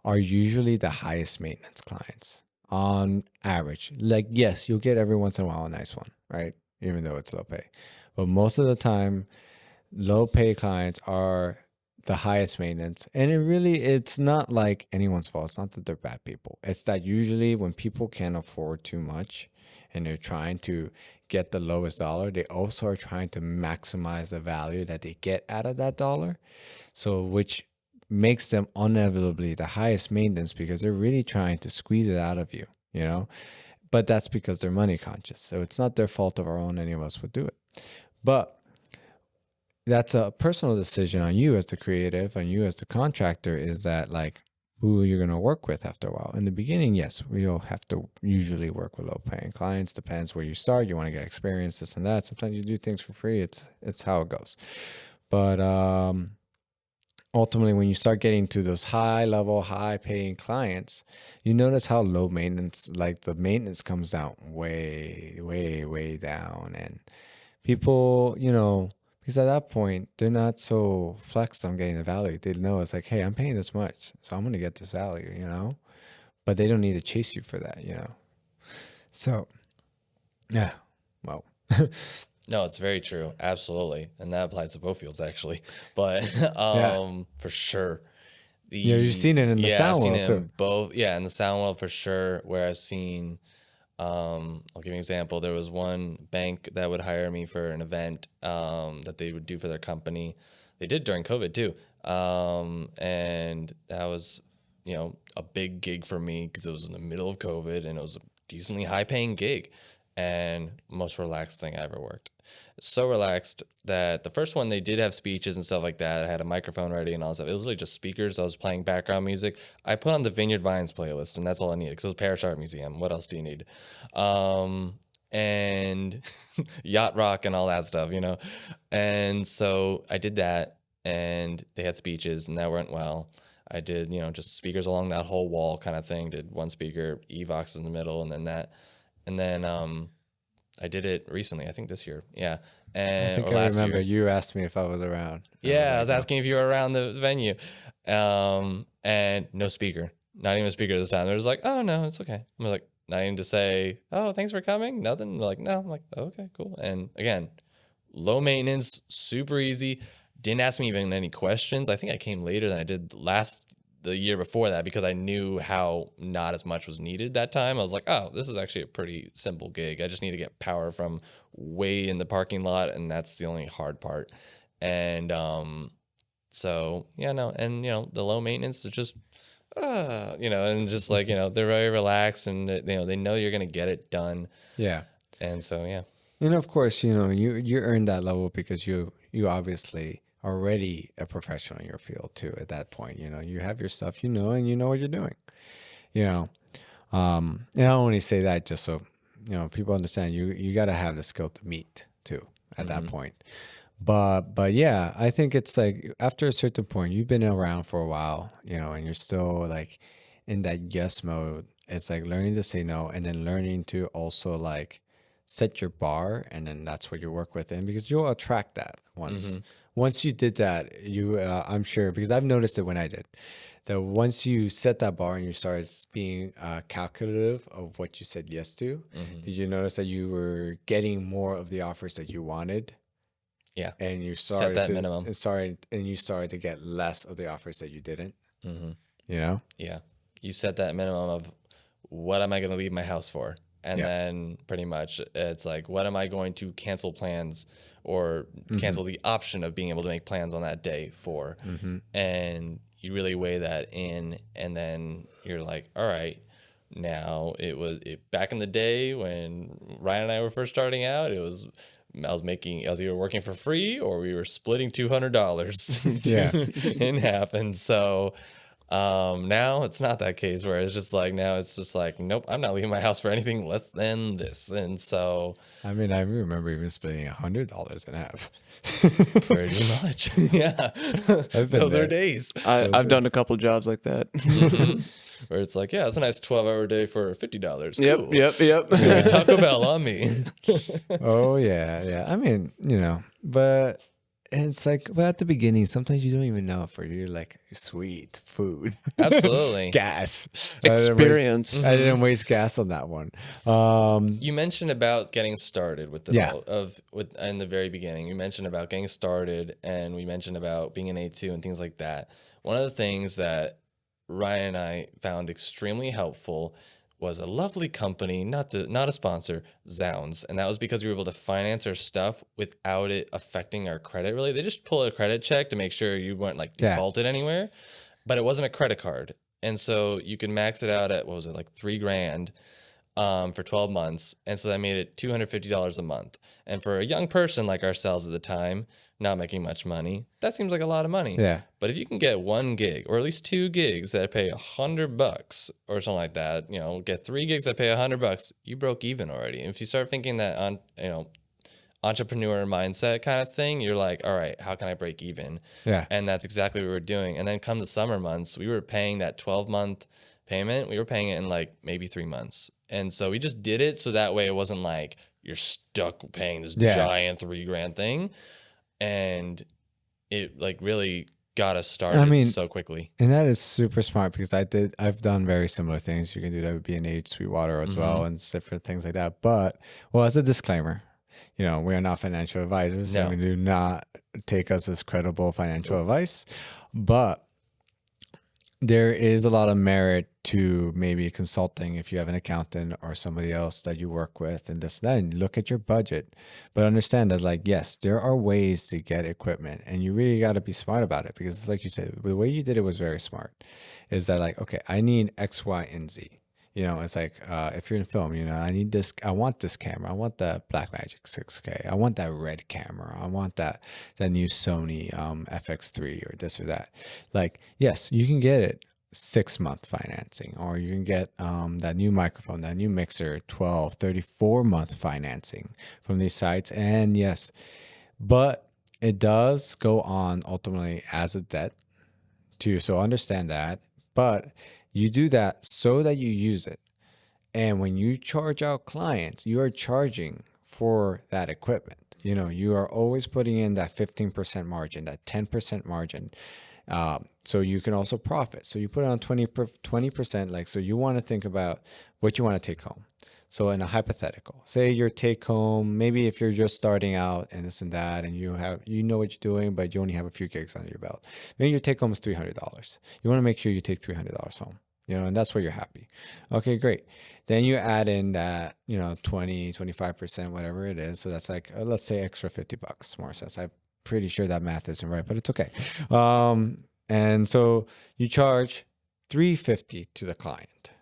are usually the highest maintenance clients on average. Like, yes, you'll get every once in a while a nice one, right? Even though it's low pay. But most of the time, low pay clients are the highest maintenance. And it's not like anyone's fault. It's not that they're bad people. It's that usually when people can't afford too much and they're trying to get the lowest dollar, they also are trying to maximize the value that they get out of that dollar. So, which makes them inevitably the highest maintenance, because they're really trying to squeeze it out of you, but that's because they're money conscious. So it's not their fault of our own. Any of us would do it. But that's a personal decision on you as the creative, and you as the contractor, is that like who you're going to work with after a while. In the beginning, yes, we'll have to usually work with low paying clients. Depends where you start. You want to get experience, this and that. Sometimes you do things for free. It's how it goes. But ultimately, when you start getting to those high level, high paying clients, you notice how low maintenance, like the maintenance comes down way, way, way down. And people, because at that point, they're not so flexed on getting the value. They know it's like, hey, I'm paying this much, so I'm going to get this value, but they don't need to chase you for that, So, yeah, well. No, it's very true. Absolutely. And that applies to both fields, actually. But for sure. You've seen it in the sound world, too. In both. Yeah, in the sound world, for sure, where I've seen, I'll give you an example. There was one bank that would hire me for an event that they would do for their company. They did during COVID, too. And that was, a big gig for me, because it was in the middle of COVID, and it was a decently high-paying gig. And most relaxed thing I ever worked. So relaxed that the first one, they did have speeches and stuff like that. I had a microphone ready and all that stuff. It was like just speakers. I was playing background music. I put on the Vineyard Vines playlist, and that's all I needed, because it was Parish Art Museum. What else do you need? and yacht rock and all that stuff, you know. And so I did that, and they had speeches, and that went well. I did, you know, just speakers along that whole wall kind of thing. Did one speaker, Evox in the middle, and then that, and then I did it recently. I think this year, yeah, I and think or I last remember year. you asked me if I was around. Yeah, I like, was no. asking if you were around the venue, and no speaker, not even a speaker this time. They're just like, "Oh no, it's okay." I'm like, not even to say, "Oh, thanks for coming." Nothing. They're like, "No." I'm like, oh, "Okay, cool." And again, low maintenance, super easy. Didn't ask me even any questions. I think I came later than I did the year before that, because I knew how not as much was needed that time. I was like, oh, this is actually a pretty simple gig. I just need to get power from way in the parking lot, and that's the only hard part. And so yeah, no, and you know, the low maintenance is just you know, and just like, you know, they're very relaxed, and they know you're gonna get it done. Yeah. And so yeah. And of course, you know, you earned that level because you obviously already a professional in your field too at that point. You know, you have your stuff, you know, and you know what you're doing. You know. And I only say that just so, you know, people understand you gotta have the skill to meet too at that point. But yeah, I think it's like after a certain point, you've been around for a while, you know, and you're still like in that yes mode. It's like learning to say no, and then learning to also like set your bar, and then that's what you work within, because you'll attract that once you did that. I'm sure, because I've noticed it when I did that. Once you set that bar and you started being calculative of what you said yes to, did you notice that you were getting more of the offers that you wanted? Yeah. And you Set that minimum. you started to get less of the offers that you didn't. Mm-hmm. You know? Yeah. You set that minimum of what am I going to leave my house for? And then pretty much it's like, what am I going to cancel plans or cancel the option of being able to make plans on that day for? And you really weigh that in, and then you're like, all right, now back in the day when Ryan and I were first starting out, I was either working for free or we were splitting $200 Yeah. in half. And so now it's not that case, where it's just like, now it's just like, nope, I'm not leaving my house for anything less than this. And so I mean, I remember even spending $100 in half. pretty much, yeah, I've been those are there. days. I've done a couple jobs like that. Where it's like, yeah, it's a nice 12-hour day for $50. Yep, Cool. yep. Taco Bell on me. Oh yeah, yeah. I mean, you know, but it's like, but at the beginning, sometimes you don't even know for you, like sweet food, Absolutely. gas, Experience. I didn't waste gas on that one. You mentioned about getting started with Yeah. in the very beginning. You mentioned about getting started, and we mentioned about being an A2 and things like that. One of the things that Ryan and I found extremely helpful was a lovely company, not a sponsor, Zounds, and that was because we were able to finance our stuff without it affecting our credit. Really, they just pull a credit check to make sure you weren't like Yeah. defaulted anywhere, but it wasn't a credit card, and so you can max it out at, what was it, like $3,000 for 12 months. And so that made it $250 a month. And for a young person like ourselves at the time, not making much money, that seems like a lot of money. Yeah. But if you can get 1 gig or at least 2 gigs that pay $100 or something like that, you know, get 3 gigs that pay $100, you broke even already. And if you start thinking that on, you know, entrepreneur mindset kind of thing, you're like, all right, how can I break even? Yeah. And that's exactly what we were doing. And then come the summer months, we were paying that 12-month payment. We were paying it in like maybe 3 months. And so we just did it so that way it wasn't like you're stuck paying this giant $3,000 thing. And it like really got us started so quickly. And that is super smart, because I've done very similar things. You can do that with B&H, Sweetwater as well, and different things like that. But, well, as a disclaimer, you know, we are not financial advisors, and we do not take us as credible financial advice. But there is a lot of merit to maybe consulting if you have an accountant or somebody else that you work with, and this, then look at your budget, but understand that, like, yes, there are ways to get equipment, and you really got to be smart about it, because like you said, the way you did it was very smart. Is that like, okay, I need X, Y, and Z. You know, it's like, if you're in film, you know, I want this camera. I want the Blackmagic 6K. I want that red camera. I want that new Sony FX3 or this or that. Like, yes, you can get it 6-month financing, or you can get that new microphone, that new mixer, 12, 34-month financing from these sites. And yes, but it does go on ultimately as a debt too. So understand that. But you do that so that you use it. And when you charge out clients, you are charging for that equipment. You are always putting in that 15% margin, that 10% margin. So you can also profit. So you put on 20%, like, so you want to think about what you want to take home. So in a hypothetical, say your take home, maybe if you're just starting out and this and that, and you know what you're doing, but you only have a few gigs under your belt. Maybe your take home is $300. You want to make sure you take $300 home, and that's where you're happy. Okay, great. Then you add in that, 20, 25%, whatever it is. So that's like, let's say extra $50 more cents. I'm pretty sure that math isn't right, but it's okay. And so you charge $350 to the client.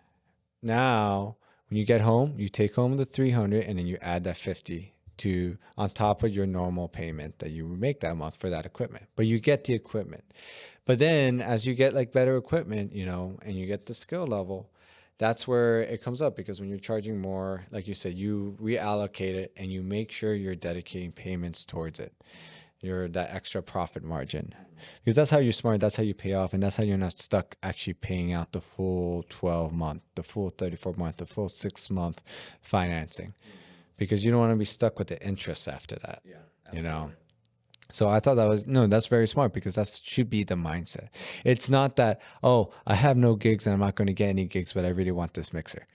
Now, when you get home, you take home the $300 and then you add that $50 to on top of your normal payment that you would make that month for that equipment. But you get the equipment. But then as you get like better equipment, and you get the skill level, that's where it comes up, because when you're charging more, like you said, you reallocate it and you make sure you're dedicating payments towards it. That extra profit margin, because that's how you're smart. That's how you pay off, and that's how you're not stuck actually paying out the full 12-month, the full 34-month, the full 6-month financing, because you don't want to be stuck with the interest after that. So I thought that's very smart, because that should be the mindset. It's not that, oh, I have no gigs and I'm not going to get any gigs, but I really want this mixer.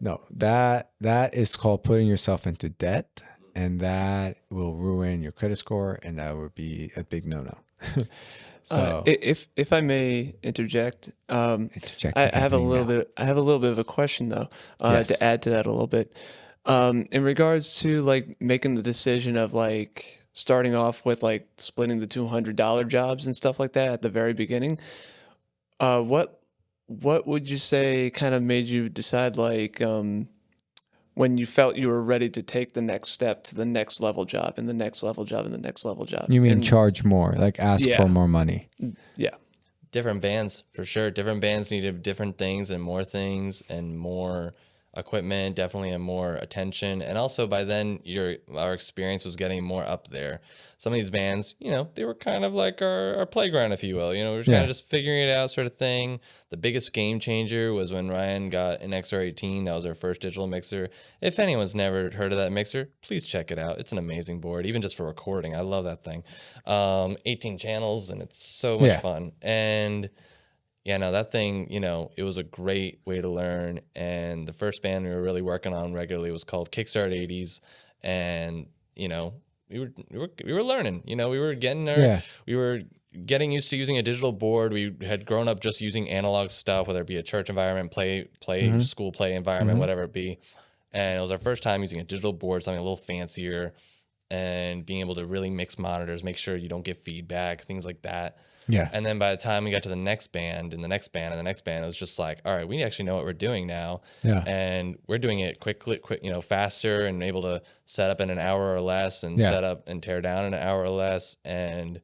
No, that is called putting yourself into debt. And that will ruin your credit score, and that would be a big no-no. So, if I may interject, I have a little bit of a question though, Yes. to add to that a little bit, in regards to like making the decision of like starting off with like splitting the $200 jobs and stuff like that at the very beginning. What would you say kind of made you decide like when you felt you were ready to take the next step to the next level job and the next level job and the next level job? You mean charge more, like ask Yeah. for more money? Yeah. Different bands, for sure. Different bands needed different things and more equipment, definitely, and more attention. And also by then our experience was getting more up there. Some of these bands, they were kind of like our playground, if you will. We were kind of just figuring it out, sort of thing. The biggest game changer was when Ryan got an XR18. That was our first digital mixer. If anyone's never heard of that mixer, please check it out. It's an amazing board, even just for recording. I love that thing. 18 channels, and it's so much fun. And that thing, it was a great way to learn. And the first band we were really working on regularly was called Kickstart 80s. And, we were learning, we were getting used to using a digital board. We had grown up just using analog stuff, whether it be a church environment, school play environment, whatever it be. And it was our first time using a digital board, something a little fancier, and being able to really mix monitors, make sure you don't get feedback, things like that. Yeah. And then by the time we got to the next band and the next band and the next band, it was just like, all right, we actually know what we're doing now. Yeah. And we're doing it quick, faster, and able to set up in an hour or less, and set up and tear down in an hour or less. And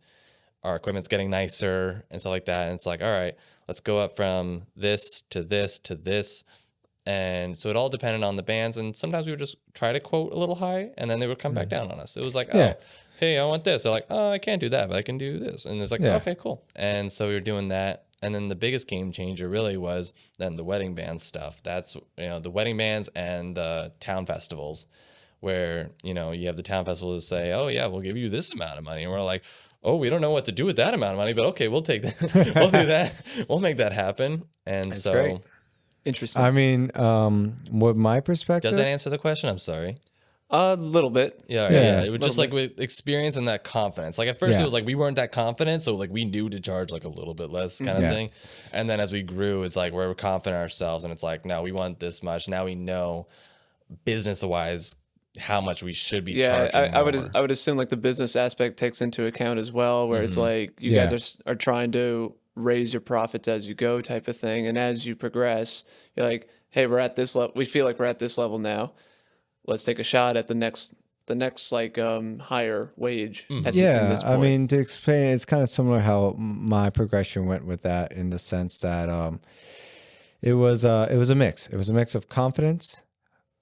our equipment's getting nicer and stuff like that. And it's like, all right, let's go up from this to this to this. And so it all depended on the bands. And sometimes we would just try to quote a little high, and then they would come back down on us. It was like, oh, hey, I want this. They're like, oh, I can't do that, but I can do this. And it's like, okay, cool. And so we were doing that. And then the biggest game changer really was then the wedding band stuff. That's, the wedding bands and the town festivals, where, you have the town festivals say, oh yeah, we'll give you this amount of money. And we're like, oh, we don't know what to do with that amount of money, but okay, we'll take that. We'll do that. We'll make that happen. And That's so great. Interesting. I mean, what my perspective? Does that answer the question? I'm sorry. A little bit. Yeah. It was just like with experience and that confidence. Like at first it was like we weren't that confident, so like we knew to charge like a little bit less kind of thing. And then as we grew, it's like we're confident in ourselves, and it's like, no, we want this much. Now we know business wise how much we should be charging. I would assume like the business aspect takes into account as well, where it's like you guys are trying to raise your profits as you go type of thing, and as you progress, you're like, hey, we're at this level. We feel like we're at this level now. Let's take a shot at the next the next like higher wage at in Yeah, this I point. mean, to explain it, it's kind of similar how my progression went with that in the sense that it was a mix. It was a mix of confidence,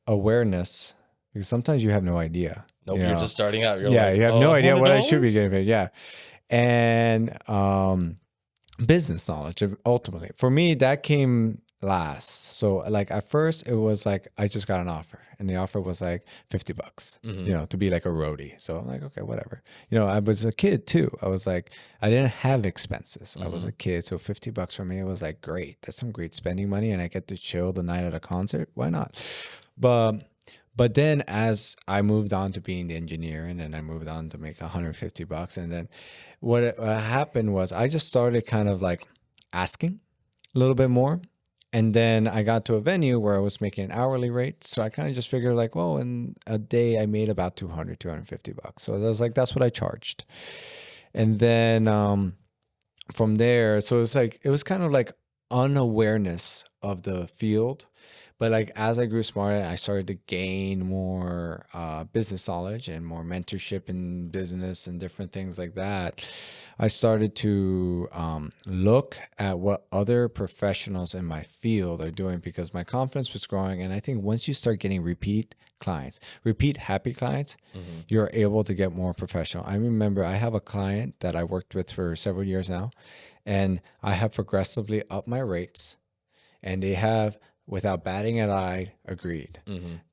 awareness, because sometimes you have no idea. Nope, You you're know? just starting out. You're Yeah, like, you have no idea what I should be $100? getting paid. Yeah, and business knowledge ultimately for me that came last. So like at first it was like I just got an offer and the offer was like $50, you know, to be like a roadie. So I'm like, okay, whatever. You know, I was a kid too. I was like, I didn't have expenses. I was a kid, so $50 for me, it was like great. That's some great spending money, and I get to chill the night at a concert. Why not? But but then as I moved on to being the engineer, and then I moved on to make $150, and then what happened was I just started kind of like asking a little bit more. And then I got to a venue where I was making an hourly rate. So I kind of just figured like, well, in a day I made about 250 bucks. So I was like, that's what I charged. And then from there, so it's like, it was kind of like unawareness of the field. But like as I grew smarter, I started to gain more business knowledge and more mentorship in business and different things like that. I started to look at what other professionals in my field are doing because my confidence was growing. And I think once you start getting repeat clients, repeat happy clients, you're able to get more professional. I remember I have a client that I worked with for several years now, and I have progressively upped my rates, and they have, without batting an eye, agreed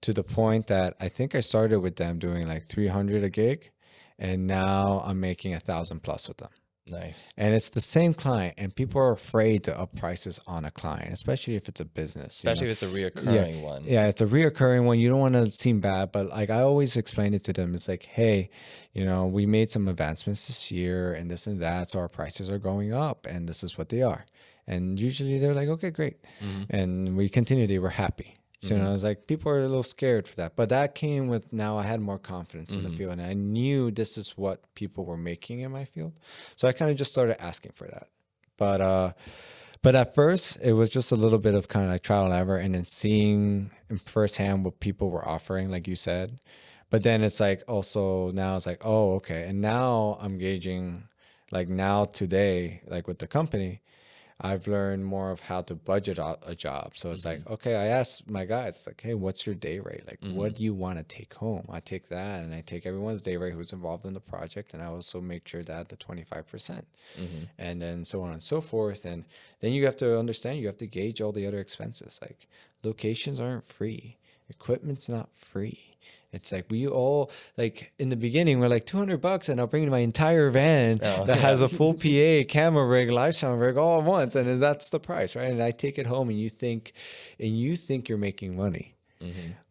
to the point that I think I started with them doing like 300 a gig, and now I'm making 1,000 plus with them. Nice. And it's the same client, and people are afraid to up prices on a client, especially if it's a business. Especially if it's a reoccurring one. Yeah, it's a reoccurring one. You don't want to seem bad, but like I always explain it to them. It's like, hey, you know, we made some advancements this year and this and that, so our prices are going up, and this is what they are. And usually they're like, okay, great. And we continue. They were happy. So, you know, it's like people are a little scared for that. But that came with, now I had more confidence in the field, and I knew this is what people were making in my field. So I kind of just started asking for that. But at first it was just a little bit of kind of like trial and error, and then seeing in firsthand what people were offering, like you said. But then it's like also now it's like, oh, okay. And now I'm gauging, like now today, like with the company, I've learned more of how to budget out a job. So it's like, okay, I asked my guys, it's like, hey, what's your day rate? Like, what do you want to take home? I take that, and I take everyone's day rate who's involved in the project, and I also make sure that the 25%, and then so on and so forth. And then you have to understand, you have to gauge all the other expenses. Like locations aren't free, equipment's not free. It's like we all, like in the beginning we're like $200 and I'll bring my entire van that has a full PA, camera rig, live sound rig all at once, and then that's the price, right? And I take it home, and you think you're making money,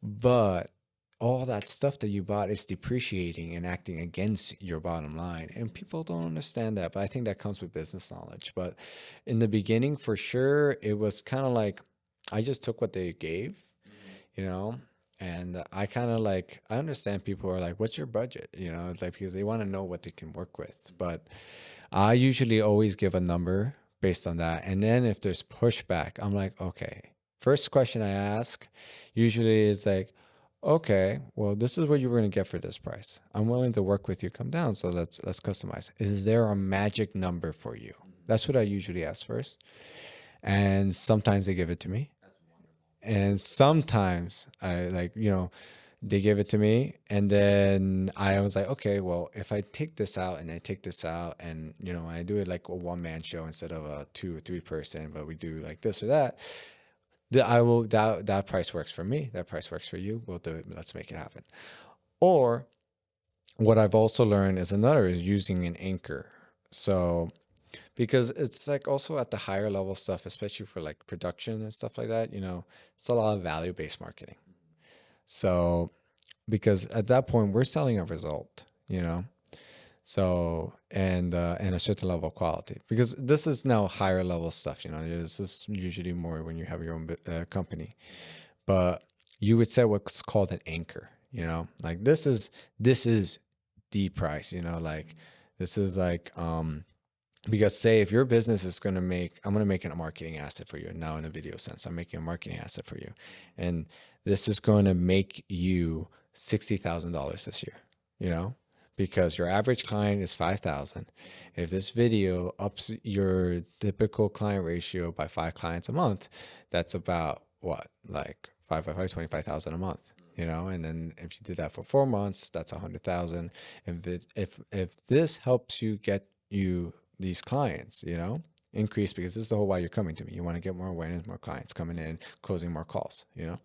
but all that stuff that you bought is depreciating and acting against your bottom line, and people don't understand that. But I think that comes with business knowledge. But in the beginning, for sure, it was kind of like I just took what they gave, you know. And I kind of like, I understand people are like, what's your budget? You know, like, because they want to know what they can work with. But I usually always give a number based on that. And then if there's pushback, I'm like, okay. First question I ask usually is like, okay, well, this is what you're going to get for this price. I'm willing to work with you, come down. So let's customize. Is there a magic number for you? That's what I usually ask first. And sometimes they give it to me. And sometimes I like, you know, they give it to me, and then I was like, okay, well, if I take this out and I take this out, and you know, I do it like a one-man show instead of a 2 or 3 person, but we do like this or that, that price works for me, that price works for you, we'll do it, let's make it happen. Or what I've also learned is using an anchor. So because it's like also at the higher level stuff, especially for like production and stuff like that, you know, it's a lot of value-based marketing. So because at that point we're selling a result, you know, so and a certain level of quality, because this is now higher level stuff, you know, this is usually more when you have your own company. But you would set what's called an anchor, you know, like this is the price, you know, like this is like because say if your business is going to make, I'm going to make a marketing asset for you. And now in a video sense, I'm making a marketing asset for you. And this is going to make you $60,000 this year, you know, because your average client is 5,000. If this video ups your typical client ratio by 5 clients a month, that's about what, like 5 by 5, 25,000 a month, you know, and then if you do that for 4 months, that's 100,000. If this helps you get you these clients, you know, increase, because this is the whole why you're coming to me. You want to get more awareness, more clients coming in, closing more calls, you know.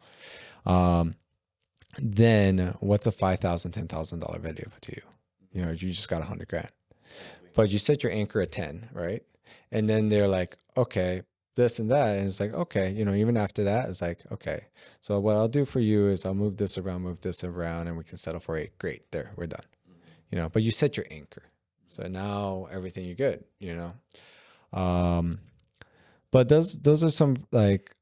Then what's a $5,000, $10,000 video to you? You know, you just got 100 grand, but you set your anchor at 10, right? And then they're like, okay, this and that. And it's like, okay, you know, even after that, it's like, okay, so what I'll do for you is I'll move this around, and we can settle for 8. Great. There, we're done. You know, but you set your anchor. So now everything you're good, you know? But those are some like,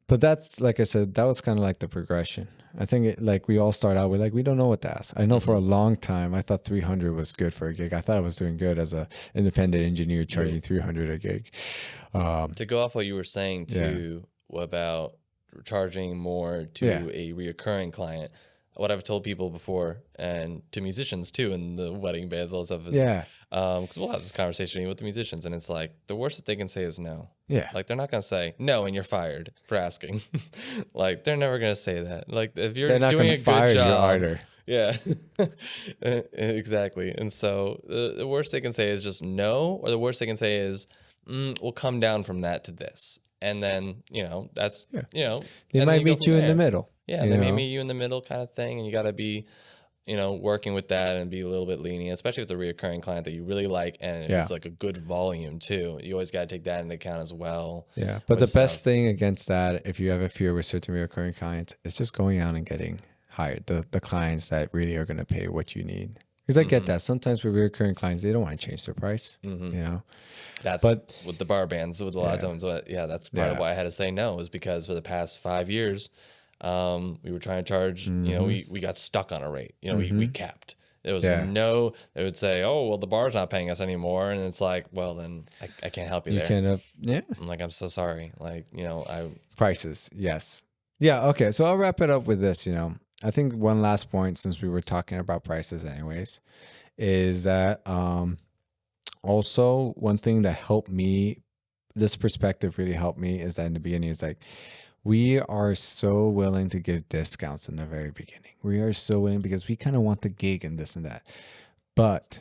but that's, like I said, that was kind of like the progression. I think like we all start out with like, we don't know what to ask. I know for a long time, I thought 300 was good for a gig. I thought I was doing good as a independent engineer charging 300 a gig. To go off what you were saying too about charging more to a reoccurring client, what I've told people before, and to musicians too, in the wedding bands, all that stuff is, because we'll have this conversation with the musicians, and it's like the worst that they can say is no. Yeah. Like they're not gonna say no and you're fired for asking. Like they're never gonna say that. Like if you're doing a good job, yeah, exactly. And so the worst they can say is just no, or the worst they can say is we'll come down from that to this, and then you know that's you know they might meet you in the middle. Yeah, they may meet you in the middle kind of thing, and you got to be, you know, working with that and be a little bit lenient, especially if it's a reoccurring client that you really like, and if it's like a good volume too. You always got to take that into account as well. Yeah, but the best thing against that, if you have a fear with certain reoccurring clients, is just going out and getting hired the clients that really are going to pay what you need. Because I get that sometimes with reoccurring clients, they don't want to change their price. You know, but with the bar bands, with a lot of times, that's part of why I had to say no, is because for the past 5 years. We were trying to charge, you know, we got stuck on a rate, you know, we capped. There was no, they would say, oh, well, the bar's not paying us anymore. And it's like, well, then I can't help you there. I'm like, I'm so sorry. Like, you know, prices. Yes. Yeah. Okay. So I'll wrap it up with this, you know, I think one last point, since we were talking about prices anyways, is that, also one thing that helped me, this perspective really helped me, is that in the beginning, it's like, we are so willing to give discounts in the very beginning. We are so willing because we kind of want the gig and this and that. But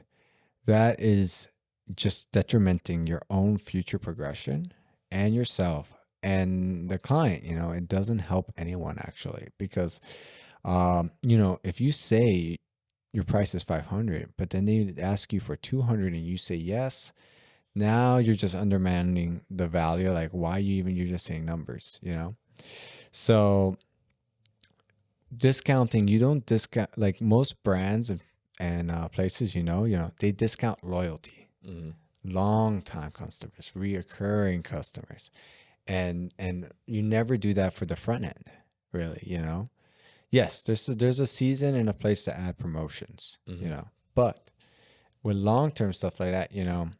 that is just detrimenting your own future progression and yourself and the client. You know, it doesn't help anyone actually, because, you know, if you say your price is 500, but then they ask you for 200 and you say yes, now you're just undermining the value. Like, why you're just saying numbers, you know? So discounting, you don't discount, like most brands and places, you know, they discount loyalty, long time customers, reoccurring customers. And you never do that for the front end, really, you know? Yes, there's a season and a place to add promotions, you know, but with long-term stuff like that, you know,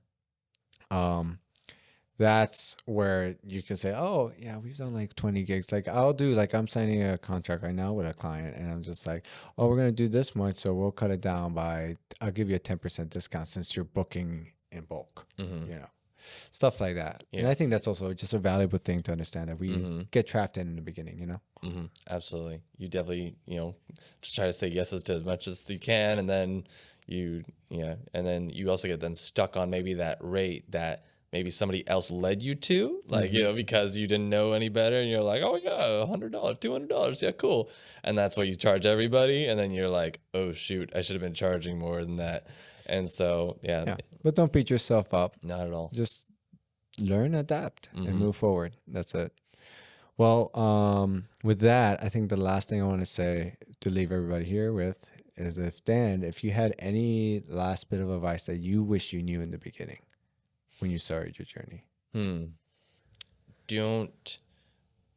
that's where you can say, oh yeah, we've done like 20 gigs. Like I'll do, like I'm signing a contract right now with a client and I'm just like, oh, we're going to do this much. So we'll cut it down by, I'll give you a 10% discount since you're booking in bulk, you know, stuff like that. And I think that's also just a valuable thing to understand, that we get trapped in the beginning, you know? Absolutely. You definitely, you know, just try to say yeses to as much as you can. And then and then you also get then stuck on maybe that rate that maybe somebody else led you to, like, you know, because you didn't know any better and you're like, oh yeah, $100, $200. Yeah, cool. And that's what you charge everybody. And then you're like, oh shoot, I should have been charging more than that. And so, yeah. But don't beat yourself up. Not at all. Just learn, adapt, and move forward. That's it. Well, with that, I think the last thing I want to say to leave everybody here with is, if you had any last bit of advice that you wish you knew in the beginning when you started your journey. Don't,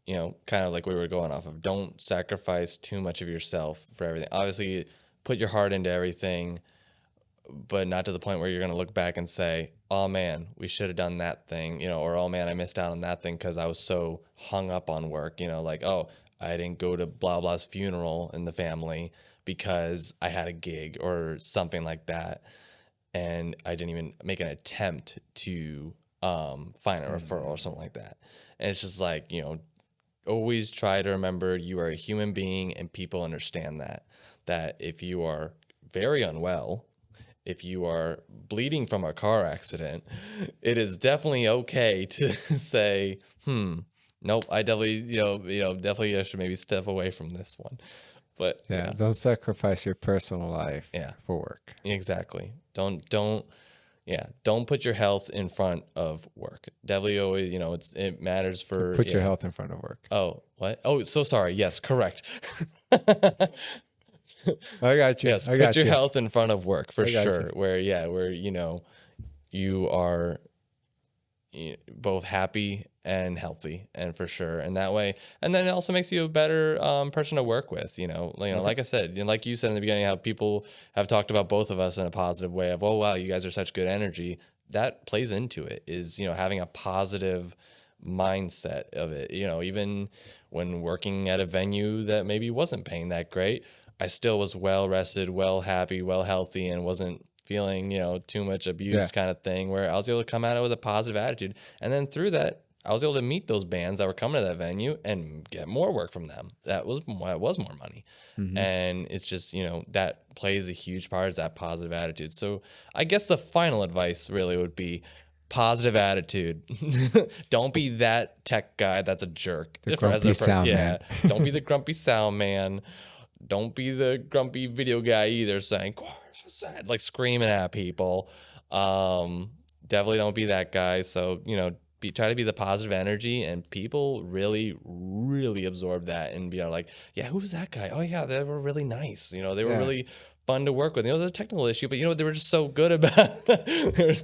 you know, kind of like we were going off of, don't sacrifice too much of yourself for everything. Obviously, put your heart into everything, but not to the point where you're going to look back and say, oh man, we should have done that thing, you know, or oh man, I missed out on that thing because I was so hung up on work, you know, like, oh, I didn't go to blah blah's funeral in the family because I had a gig or something like that, and I didn't even make an attempt to find a referral or something like that. And it's just like, always try to remember you are a human being, and people understand that if you are very unwell, if you are bleeding from a car accident, it is definitely okay to say, nope, I definitely, definitely I should maybe step away from this one. But Yeah, don't sacrifice your personal life Yeah. for work. exactly. Don't put your health in front of work. Definitely always, it matters for Put your health in front of work. Oh, what? Oh, so sorry. Yes, correct. I got you. Yes, I put got your you. health in front of work for I got sure. you. Where you are both happy and healthy, and for sure, and that way, and then it also makes you a better person to work with. Like I said, like you said in the beginning, how people have talked about both of us in a positive way of, oh wow, you guys are such good energy. That plays into it, is having a positive mindset of it. Even when working at a venue that maybe wasn't paying that great, I still was well rested, well happy, well healthy, and wasn't feeling too much abused kind of thing, where I was able to come at it with a positive attitude. And then through that, I was able to meet those bands that were coming to that venue and get more work from them. That was more money. And it's just, that plays a huge part, is that positive attitude. So I guess the final advice really would be positive attitude. Don't be that tech guy that's a jerk. The grumpy sound man. Don't be the grumpy sound man. Don't be the grumpy video guy either, saying like screaming at people. Definitely don't be that guy. So try to be the positive energy, and people really, really absorb that and be like, yeah, who's that guy? Oh yeah, they were really nice. They were really fun to work with. It was a technical issue, but they were just so good about it.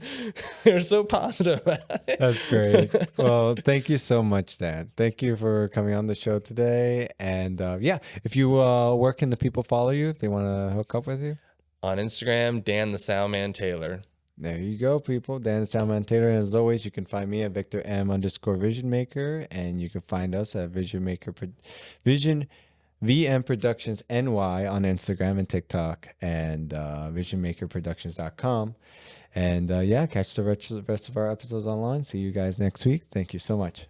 they were so positive about it. That's great. Well, thank you so much, Dan. Thank you for coming on the show today. And if you where can the people follow you if they want to hook up with you? On Instagram, Dan the Soundman Taylor. There you go, people. Dan the Soundman Taylor. And as always, you can find me at Victor_Vision Maker, and you can find us at Vision VM Productions NY on Instagram and TikTok, and visionmakerproductions.com. And catch the rest of our episodes online. See you guys next week. Thank you so much.